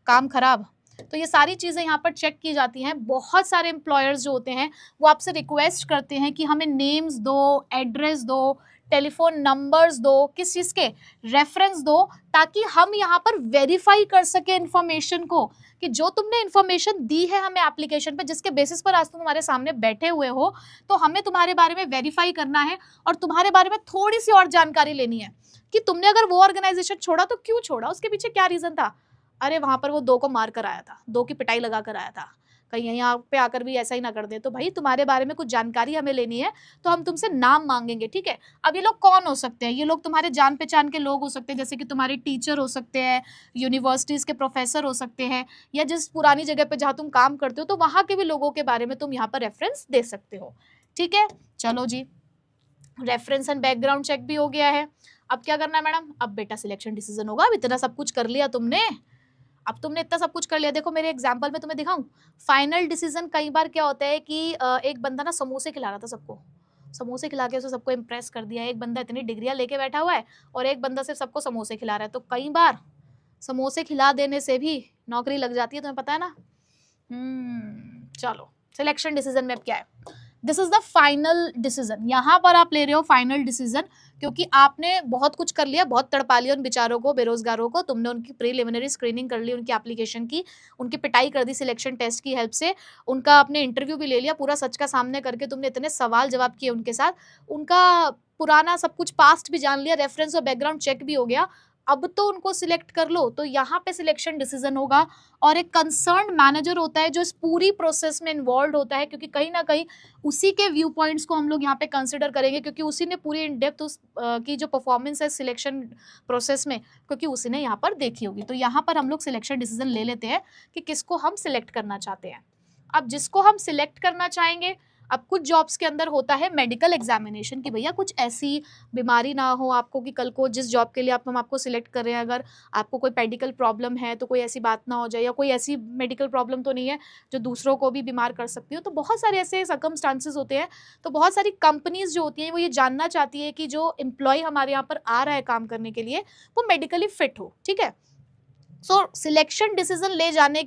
काम खराब। तो ये सारी चीज़ें यहाँ पर चेक की जाती हैं। बहुत सारे एम्प्लॉयर्स जो होते हैं वो आपसे रिक्वेस्ट करते हैं कि हमें नेम्स दो, एड्रेस दो, टेलीफोन नंबर्स दो, किस चीज़ के रेफरेंस दो, ताकि हम यहाँ पर वेरीफाई कर सके इन्फॉर्मेशन को कि जो तुमने इन्फॉर्मेशन दी है हमें एप्लीकेशन पे, जिसके बेसिस पर आज तुम हमारे सामने बैठे हुए हो, तो हमें तुम्हारे बारे में वेरीफाई करना है और तुम्हारे बारे में थोड़ी सी और जानकारी लेनी है कि तुमने अगर वो ऑर्गेनाइजेशन छोड़ा तो क्यों छोड़ा, उसके पीछे क्या रीज़न था। अरे वहाँ पर वो 2 को मार कर आया था, 2 की पिटाई लगा कर आया था, कहीं यहाँ पे आकर भी ऐसा ही ना कर दे। तो भाई तुम्हारे बारे में कुछ जानकारी हमें लेनी है, तो हम तुमसे नाम मांगेंगे, ठीक है। अब ये लोग कौन हो सकते हैं, ये लोग तुम्हारे जान पहचान के लोग हो सकते हैं, जैसे कि तुम्हारे टीचर हो सकते हैं, यूनिवर्सिटीज़ के प्रोफेसर हो सकते हैं, या जिस पुरानी जगह पर जहाँ तुम काम करते हो तो वहाँ के भी लोगों के बारे में तुम यहाँ पर रेफरेंस दे सकते हो, ठीक है। चलो जी, रेफरेंस एंड बैकग्राउंड चेक भी हो गया है। अब क्या करना है मैडम, अब बेटा सिलेक्शन डिसीजन होगा। अब इतना सब कुछ कर लिया तुमने, अब तुमने इतना सब कुछ कर लिया। देखो मेरे एग्जाम्पल में तुम्हें दिखाऊं, फाइनल डिसीजन कई बार क्या होता है कि एक बंदा ना समोसे खिला रहा था सबको, समोसे खिला के उसे सबको इम्प्रेस कर दिया। एक बंदा इतनी डिग्रियां लेके बैठा हुआ है और एक बंदा सिर्फ सबको समोसे खिला रहा है, तो कई बार समोसे खिला देने से भी नौकरी लग जाती है, तुम्हें पता है ना। चलो सिलेक्शन डिसीजन में अब क्या है, this is the final decision. यहाँ पर आप ले रहे हो फाइनल डिसीजन, क्योंकि आपने बहुत कुछ कर लिया, बहुत तड़पा लिया उन बेचारों को, बेरोजगारों को। तुमने उनकी प्रीलिमिनरी स्क्रीनिंग कर ली, उनकी एप्लीकेशन की, उनकी पिटाई कर दी सिलेक्शन टेस्ट की हेल्प से, उनका आपने इंटरव्यू भी ले लिया, पूरा सच का सामने करके तुमने इतने सवाल जवाब किए उनके साथ, उनका पुराना सब कुछ पास्ट भी जान लिया, रेफरेंस और बैकग्राउंड चेक भी हो गया। अब तो उनको सिलेक्ट कर लो, तो यहाँ पे सिलेक्शन डिसीजन होगा। और एक कंसर्न्ड मैनेजर होता है जो इस पूरी प्रोसेस में इन्वॉल्व होता है, क्योंकि कहीं ना कहीं उसी के व्यू पॉइंट्स को हम लोग यहाँ पे कंसिडर करेंगे, क्योंकि उसी ने पूरी इन डेप्थ उस की जो परफॉर्मेंस है सिलेक्शन प्रोसेस में, क्योंकि उसी ने यहाँ पर देखी होगी। तो यहाँ पर हम लोग सिलेक्शन डिसीजन ले लेते हैं कि किसको हम सिलेक्ट करना चाहते हैं। अब जिसको हम सिलेक्ट करना चाहेंगे, अब कुछ जॉब्स के अंदर होता है मेडिकल एग्जामिनेशन की भैया कुछ ऐसी बीमारी ना हो आपको कि कल को जिस जॉब के लिए हम आपको सिलेक्ट कर रहे हैं, अगर आपको कोई मेडिकल प्रॉब्लम है तो कोई ऐसी बात ना हो जाए, या कोई ऐसी मेडिकल प्रॉब्लम तो नहीं है जो दूसरों को भी बीमार कर सकती हो। तो बहुत सारे ऐसे सर्कमस्टांसेस होते हैं। तो बहुत सारी कंपनीज जो होती हैं वो ये जानना चाहती है कि जो एम्प्लॉय हमारे यहाँ पर आ रहा है काम करने के लिए वो मेडिकली फिट हो, ठीक है। सो सिलेक्शन डिसीजन लेने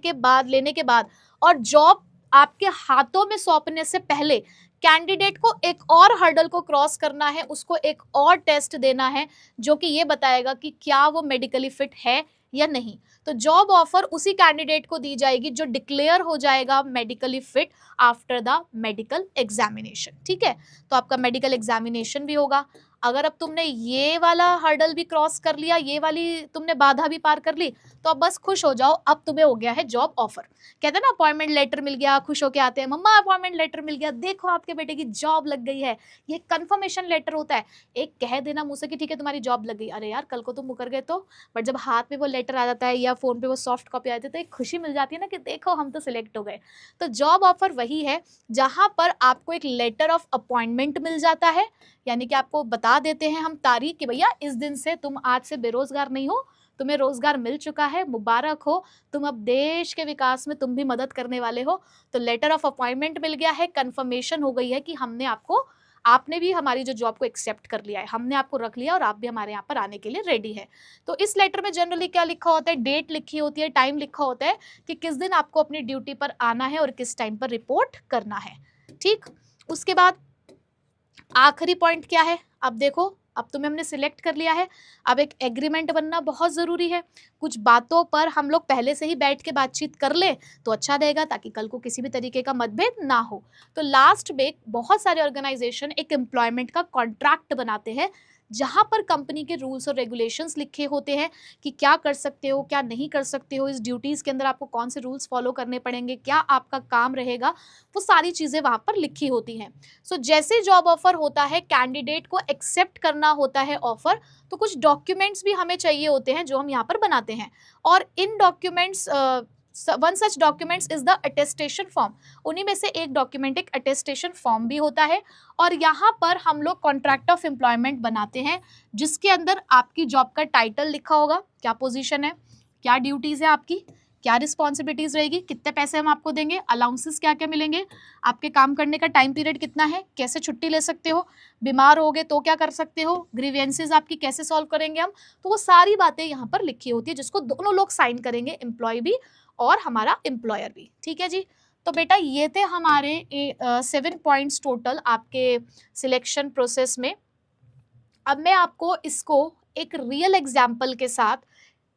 के बाद और जॉब आपके हाथों में सौंपने से पहले कैंडिडेट को एक और हर्डल को क्रॉस करना है, उसको एक और टेस्ट देना है जो कि ये बताएगा कि क्या वो मेडिकली फिट है या नहीं। तो जॉब ऑफर उसी कैंडिडेट को दी जाएगी जो डिक्लेयर हो जाएगा medically fit after the medical examination, ठीक है। तो आपका मेडिकल एग्जामिनेशन भी होगा। अगर अब तुमने ये वाला हर्डल भी क्रॉस कर लिया, ये वाली तुमने बाधा भी पार कर ली, तो अब बस खुश हो जाओ, अब तुम्हें हो गया है जॉब ऑफर। कहते हैं ना अपॉइंटमेंट लेटर मिल गया, खुश होके आते हैं, मम्मा अपॉइंटमेंट लेटर मिल गया, देखो आपके बेटे की जॉब लग गई है। ये कंफर्मेशन लेटर होता है। एक कह देना मुझसे कि ठीक है तुम्हारी जॉब लग गई, अरे यार कल को तुम मुकर गए तो, बट जब हाथ में वो लेटर आ जाता है या फोन पे वो सॉफ्ट कॉपी आती है तो एक खुशी मिल जाती है ना कि देखो हम तो सिलेक्ट हो गए। तो जॉब ऑफर वही है जहां पर आपको एक लेटर ऑफ अपॉइंटमेंट मिल जाता है, यानी कि आपको बता देते हैं हम तारीख कि भैया इस दिन से तुम आज से बेरोजगार नहीं हो, तुम्हें रोजगार मिल चुका है, मुबारक हो, तुम अब देश के विकास में तुम भी मदद करने वाले हो। तो लेटर ऑफ अपॉइंटमेंट मिल गया है, कंफर्मेशन हो गई है कि आपने भी हमारी जो जॉब को एक्सेप्ट कर लिया है, हमने आपको रख लिया और आप भी हमारे यहाँ पर आने के लिए रेडी है। तो इस लेटर में जनरली क्या लिखा होता है, डेट लिखी होती है, टाइम लिखा होता है कि किस दिन आपको अपनी ड्यूटी पर आना है और किस टाइम पर रिपोर्ट करना है, ठीक। उसके बाद आखिरी पॉइंट क्या है, अब देखो अब तुम्हें हमने सिलेक्ट कर लिया है, अब एक एग्रीमेंट बनना बहुत ज़रूरी है। कुछ बातों पर हम लोग पहले से ही बैठ के बातचीत कर ले तो अच्छा रहेगा, ताकि कल को किसी भी तरीके का मतभेद ना हो। तो लास्ट में बहुत सारे ऑर्गेनाइजेशन एक एम्प्लॉयमेंट का कॉन्ट्रैक्ट बनाते हैं, जहाँ पर कंपनी के रूल्स और रेगुलेशंस लिखे होते हैं कि क्या कर सकते हो, क्या नहीं कर सकते हो, इस ड्यूटीज़ के अंदर आपको कौन से रूल्स फॉलो करने पड़ेंगे, क्या आपका काम रहेगा, वो सारी चीज़ें वहाँ पर लिखी होती हैं। सो जैसे जॉब ऑफर होता है, कैंडिडेट को एक्सेप्ट करना होता है ऑफर, तो कुछ डॉक्यूमेंट्स भी हमें चाहिए होते हैं जो हम यहाँ पर बनाते हैं। और इन documents one such documents is the attestation form. उन्हीं में से एक डॉक्यूमेंट एक अटेस्टेशन फॉर्म भी होता है। और यहाँ पर हम लोग कॉन्ट्रैक्ट ऑफ एम्प्लॉयमेंट बनाते हैं, जिसके अंदर आपकी जॉब का टाइटल लिखा होगा, क्या पोजीशन है, क्या ड्यूटीज़ है आपकी, क्या रिस्पॉन्सिबिलिटीज रहेगी, कितने पैसे हम आपको देंगे, अलाउंसेस क्या क्या मिलेंगे, आपके काम करने का टाइम पीरियड कितना है, कैसे छुट्टी ले सकते हो, बीमार हो गए तो क्या कर सकते हो, ग्रीवेंसेस आपकी कैसे सॉल्व करेंगे हम, तो वो सारी बातें यहाँ पर लिखी होती है जिसको दोनों लोग साइन करेंगे, एम्प्लॉय भी और हमारा एम्प्लॉयर भी। ठीक है जी। तो बेटा ये थे हमारे 7 पॉइंट्स टोटल आपके सिलेक्शन प्रोसेस में। अब मैं आपको इसको एक रियल एग्जाम्पल के साथ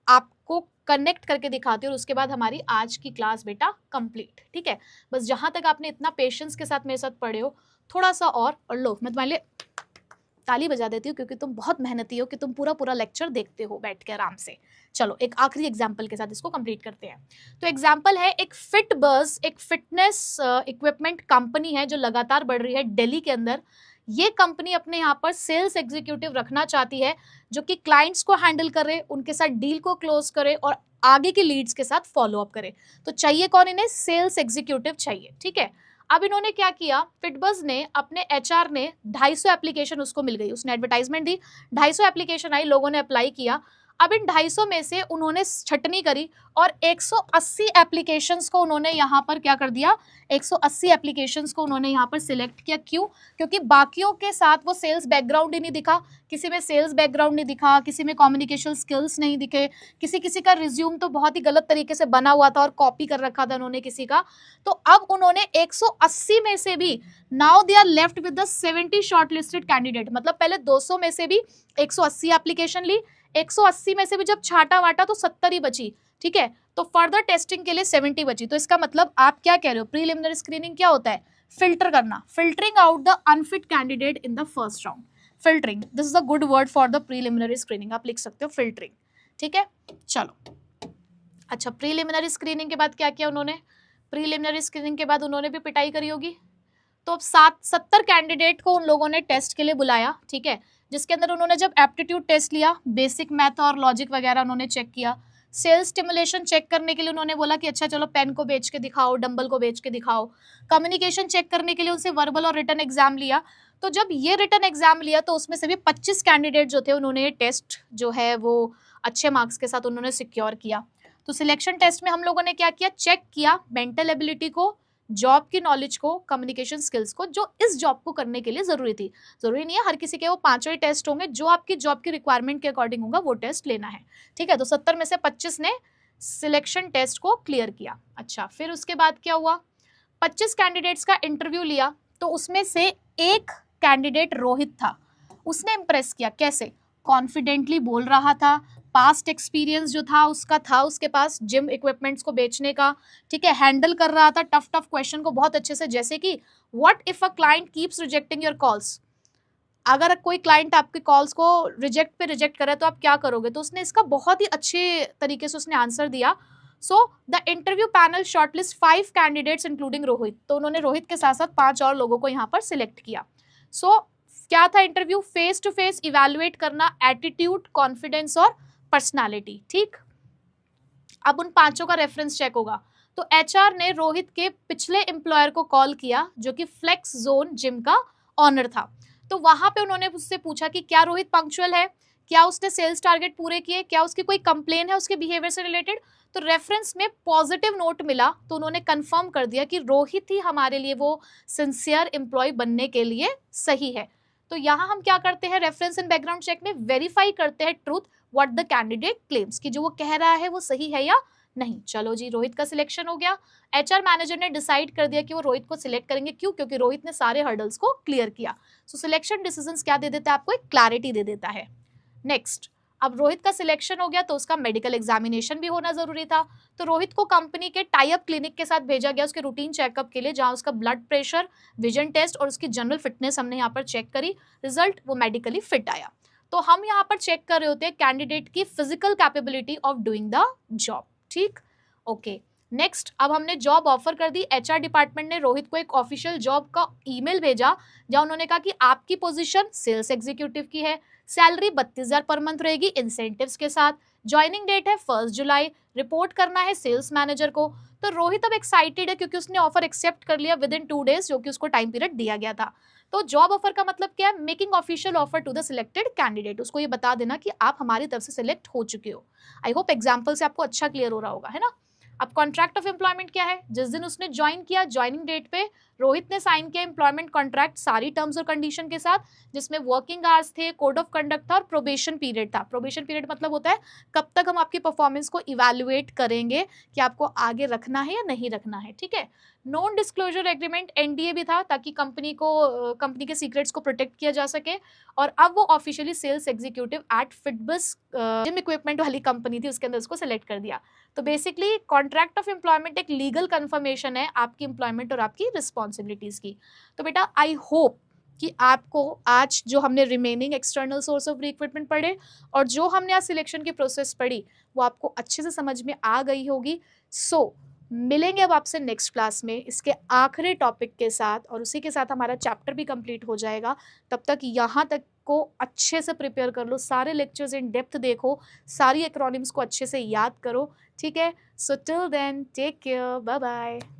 आपको कनेक्ट करके दिखाती हूँ और उसके बाद हमारी आज की क्लास बेटा कंप्लीट। ठीक है, बस जहां तक आपने इतना पेशेंस के साथ मेरे साथ पढ़े हो, थोड़ा सा और लो, मैं तुम्हारे लिए ताली बजा देती हूँ क्योंकि तुम बहुत मेहनती हो कि तुम पूरा पूरा लेक्चर देखते हो बैठ के आराम से। चलो एक आखिरी एग्जाम्पल के साथ इसको कंप्लीट करते हैं। तो एग्जाम्पल है एक फिटबज, एक फिटनेस इक्विपमेंट कंपनी है जो लगातार बढ़ रही है दिल्ली के अंदर। ये कंपनी अपने यहाँ पर सेल्स एग्जीक्यूटिव रखना चाहती है जो कि क्लाइंट्स को हैंडल करे, उनके साथ डील को क्लोज करे और आगे की लीड्स के साथ फॉलो अप करे। तो चाहिए कौन इन्हें? सेल्स एग्जीक्यूटिव चाहिए। ठीक है, अब इन्होंने क्या किया, फिटबज ने अपने एचआर ने 250 एप्लीकेशन उसको मिल गई, उसने एडवर्टाइजमेंट दी, 250 एप्लीकेशन आई, लोगों ने अप्लाई किया। अब इन 250 में से उन्होंने छटनी करी और 180 एप्लीकेशंस को उन्होंने यहाँ पर क्या कर दिया, 180 एप्लीकेशंस को उन्होंने यहाँ पर सिलेक्ट किया। क्यों? क्योंकि बाकियों के साथ वो सेल्स बैकग्राउंड ही नहीं दिखा, किसी में सेल्स बैकग्राउंड नहीं दिखा, किसी में कम्युनिकेशन स्किल्स नहीं दिखे, किसी किसी का रिज्यूम तो बहुत ही गलत तरीके से बना हुआ था और कॉपी कर रखा था उन्होंने किसी का। तो अब उन्होंने 180 में से भी now they are left with the 70 shortlisted candidate, मतलब पहले 200 में से भी 180 एप्लीकेशन ली, 180 में से भी जब छाटा वाटा तो 70 ही बची। ठीक है, तो फर्दर टेस्टिंग के लिए 70 बची। तो इसका मतलब आप क्या कह रहे हो, प्रीलिमिनरी स्क्रीनिंग क्या होता है? फिल्टर करना, filtering out the unfit candidate in the first round. Filtering, this is a good word for the preliminary screening, आप लिख सकते हो फिल्टरिंग। ठीक है, चलो अच्छा, प्रीलिमिनरी स्क्रीनिंग के बाद क्या किया उन्होंने? प्रीलिमिनरी स्क्रीनिंग के बाद उन्होंने भी पिटाई करी होगी। तो अब 70 कैंडिडेट को उन लोगों ने टेस्ट के लिए बुलाया। ठीक है, जिसके अंदर उन्होंने जब एप्टीट्यूड टेस्ट लिया, बेसिक मैथ और लॉजिक वगैरह उन्होंने चेक किया। सेल्स स्टिमुलेशन चेक करने के लिए उन्होंने बोला कि अच्छा चलो पेन को बेच के दिखाओ, डंबल को बेच के दिखाओ। कम्युनिकेशन चेक करने के लिए उनसे वर्बल और रिटन एग्जाम लिया। तो जब ये रिटन एग्जाम लिया तो उसमें से भी 25 कैंडिडेट जो थे उन्होंने ये टेस्ट जो है वो अच्छे मार्क्स के साथ उन्होंने सिक्योर किया। तो सिलेक्शन टेस्ट में हम लोगों ने क्या किया, चेक किया मेंटल एबिलिटी को, जॉब की नॉलेज को, कम्युनिकेशन स्किल्स को, जो इस जॉब को करने के लिए जरूरी थी। जरूरी नहीं है हर किसी के वो पांचों ही टेस्ट होंगे, जो आपकी जॉब की रिक्वायरमेंट के अकॉर्डिंग होगा वो टेस्ट लेना है। ठीक है, तो 70 में से 25 ने सिलेक्शन टेस्ट को क्लियर किया। अच्छा, फिर उसके बाद क्या हुआ, 25 कैंडिडेट्स का इंटरव्यू लिया। तो उसमें से एक कैंडिडेट रोहित था, उसने इंप्रेस किया। कैसे? कॉन्फिडेंटली बोल रहा था, पास्ट एक्सपीरियंस जो था उसका था उसके पास जिम इक्विपमेंट्स को बेचने का। ठीक है, हैंडल कर रहा था टफ टफ क्वेश्चन को बहुत अच्छे से, जैसे कि what if a client keeps rejecting your calls, अगर कोई क्लाइंट आपके कॉल्स को रिजेक्ट पे रिजेक्ट करे तो आप क्या करोगे? तो उसने इसका बहुत ही अच्छे तरीके से उसने आंसर दिया। So the interview panel shortlist 5 candidates including Rohit, तो उन्होंने रोहित के साथ साथ 5 और लोगों को यहाँ पर सिलेक्ट किया। सो क्या था interview? Face to face evaluate करना एटीट्यूड, कॉन्फिडेंस और पर्सनालिटी। ठीक, अब उन 5 का रेफरेंस चेक होगा। तो एचआर ने रोहित के पिछले एम्प्लॉयर को कॉल किया जो कि फ्लेक्स जोन जिम का ऑनर था। तो वहां पे उन्होंने उससे पूछा कि क्या रोहित पंक्चुअल है, क्या उसने सेल्स टारगेट पूरे किए, क्या उसकी कोई कंप्लेन है उसके बिहेवियर से रिलेटेड। तो रेफरेंस में पॉजिटिव नोट मिला, तो उन्होंने कंफर्म कर दिया कि रोहित ही हमारे लिए वो सिंसियर एम्प्लॉय बनने के लिए सही है। तो यहाँ हम क्या करते हैं, रेफरेंस एंड बैकग्राउंड चेक में वेरीफाई करते हैं truth what the candidate claims, कि जो वो कह रहा है वो सही है या नहीं। चलो जी, रोहित का सिलेक्शन हो गया। एचआर मैनेजर ने डिसाइड कर दिया कि वो रोहित को सिलेक्ट करेंगे। क्यों? क्योंकि रोहित ने सारे हर्डल्स को क्लियर किया। सो सिलेक्शन डिसीजंस क्या दे देता है आपको? एक क्लैरिटी दे देता है। नेक्स्ट, अब रोहित का सिलेक्शन हो गया तो उसका मेडिकल एग्जामिनेशन भी होना जरूरी था। तो रोहित को कंपनी के टाई अप क्लिनिक के साथ भेजा गया उसके रूटीन चेकअप के लिए, जहां उसका ब्लड प्रेशर, विजन टेस्ट और उसकी जनरल फिटनेस हमने यहाँ पर चेक करी। रिजल्ट वो मेडिकली फिट आया। तो हम यहाँ पर चेक कर रहे होते हैं कैंडिडेट की physical capability of doing the job. ठीक, ओके। नेक्स्ट, अब हमने जॉब ऑफर कर दी। एचआर डिपार्टमेंट ने रोहित को एक ऑफिशियल जॉब का ईमेल भेजा जहां उन्होंने कहा कि आपकी पोजीशन सेल्स एग्जीक्यूटिव की है, सैलरी 32,000 पर मंथ रहेगी इंसेंटिव्स के साथ, ज्वाइनिंग डेट है 1 जुलाई, रिपोर्ट करना है सेल्स मैनेजर को। तो रोहित अब एक्साइटेड है क्योंकि उसने ऑफर एक्सेप्ट कर लिया विद इन 2 डेज, जो कि उसको टाइम पीरियड दिया गया था। तो जॉब ऑफर का मतलब क्या है? Making official offer to the selected candidate, उसको ये बता देना कि आप हमारी तरफ से सिलेक्ट हो चुके हो। आई होप एग्जाम्पल से आपको अच्छा क्लियर हो रहा होगा, है ना। अब कॉन्ट्रैक्ट ऑफ एम्प्लॉयमेंट क्या है, जिस दिन उसने ज्वाइन किया ज्वाइनिंग डेट पे रोहित ने साइन किया एम्प्लॉयमेंट कॉन्ट्रैक्ट सारी टर्म्स और कंडीशन के साथ, जिसमें वर्किंग आवर्स थे, कोड ऑफ कंडक्ट था और प्रोबेशन पीरियड था। प्रोबेशन पीरियड मतलब होता है कब तक हम आपकी परफॉर्मेंस को इवैल्यूएट करेंगे कि आपको आगे रखना है या नहीं रखना है, ठीक है। नॉन डिस्क्लोजर एग्रीमेंट एनडीए भी था ताकि कंपनी के सीक्रेट्स को प्रोटेक्ट किया जा सके। और अब वो officially sales executive at Fitbus gym equipment वाली कंपनी थी उसके अंदर उसको सेलेक्ट कर दिया। तो बेसिकली कॉन्ट्रैक्ट ऑफ एम्प्लॉयमेंट एक लीगल कंफर्मेशन है आपकी एम्प्लॉयमेंट और आपकी रिस्पॉन्सिबिलिटीज की। तो बेटा आई होप कि आपको आज जो हमने remaining external source of recruitment पढ़े और जो हमने आज सिलेक्शन की प्रोसेस पढ़ी वो आपको अच्छे से समझ में आ गई होगी। सो मिलेंगे अब आपसे नेक्स्ट क्लास में इसके आखिरी टॉपिक के साथ और उसी के साथ हमारा चैप्टर भी कंप्लीट हो जाएगा। तब तक यहाँ तक को अच्छे से प्रिपेयर कर लो, सारे लेक्चर्स इन डेप्थ देखो, सारी एक्रोनिम्स को अच्छे से याद करो, ठीक है। So till then take care, bye bye.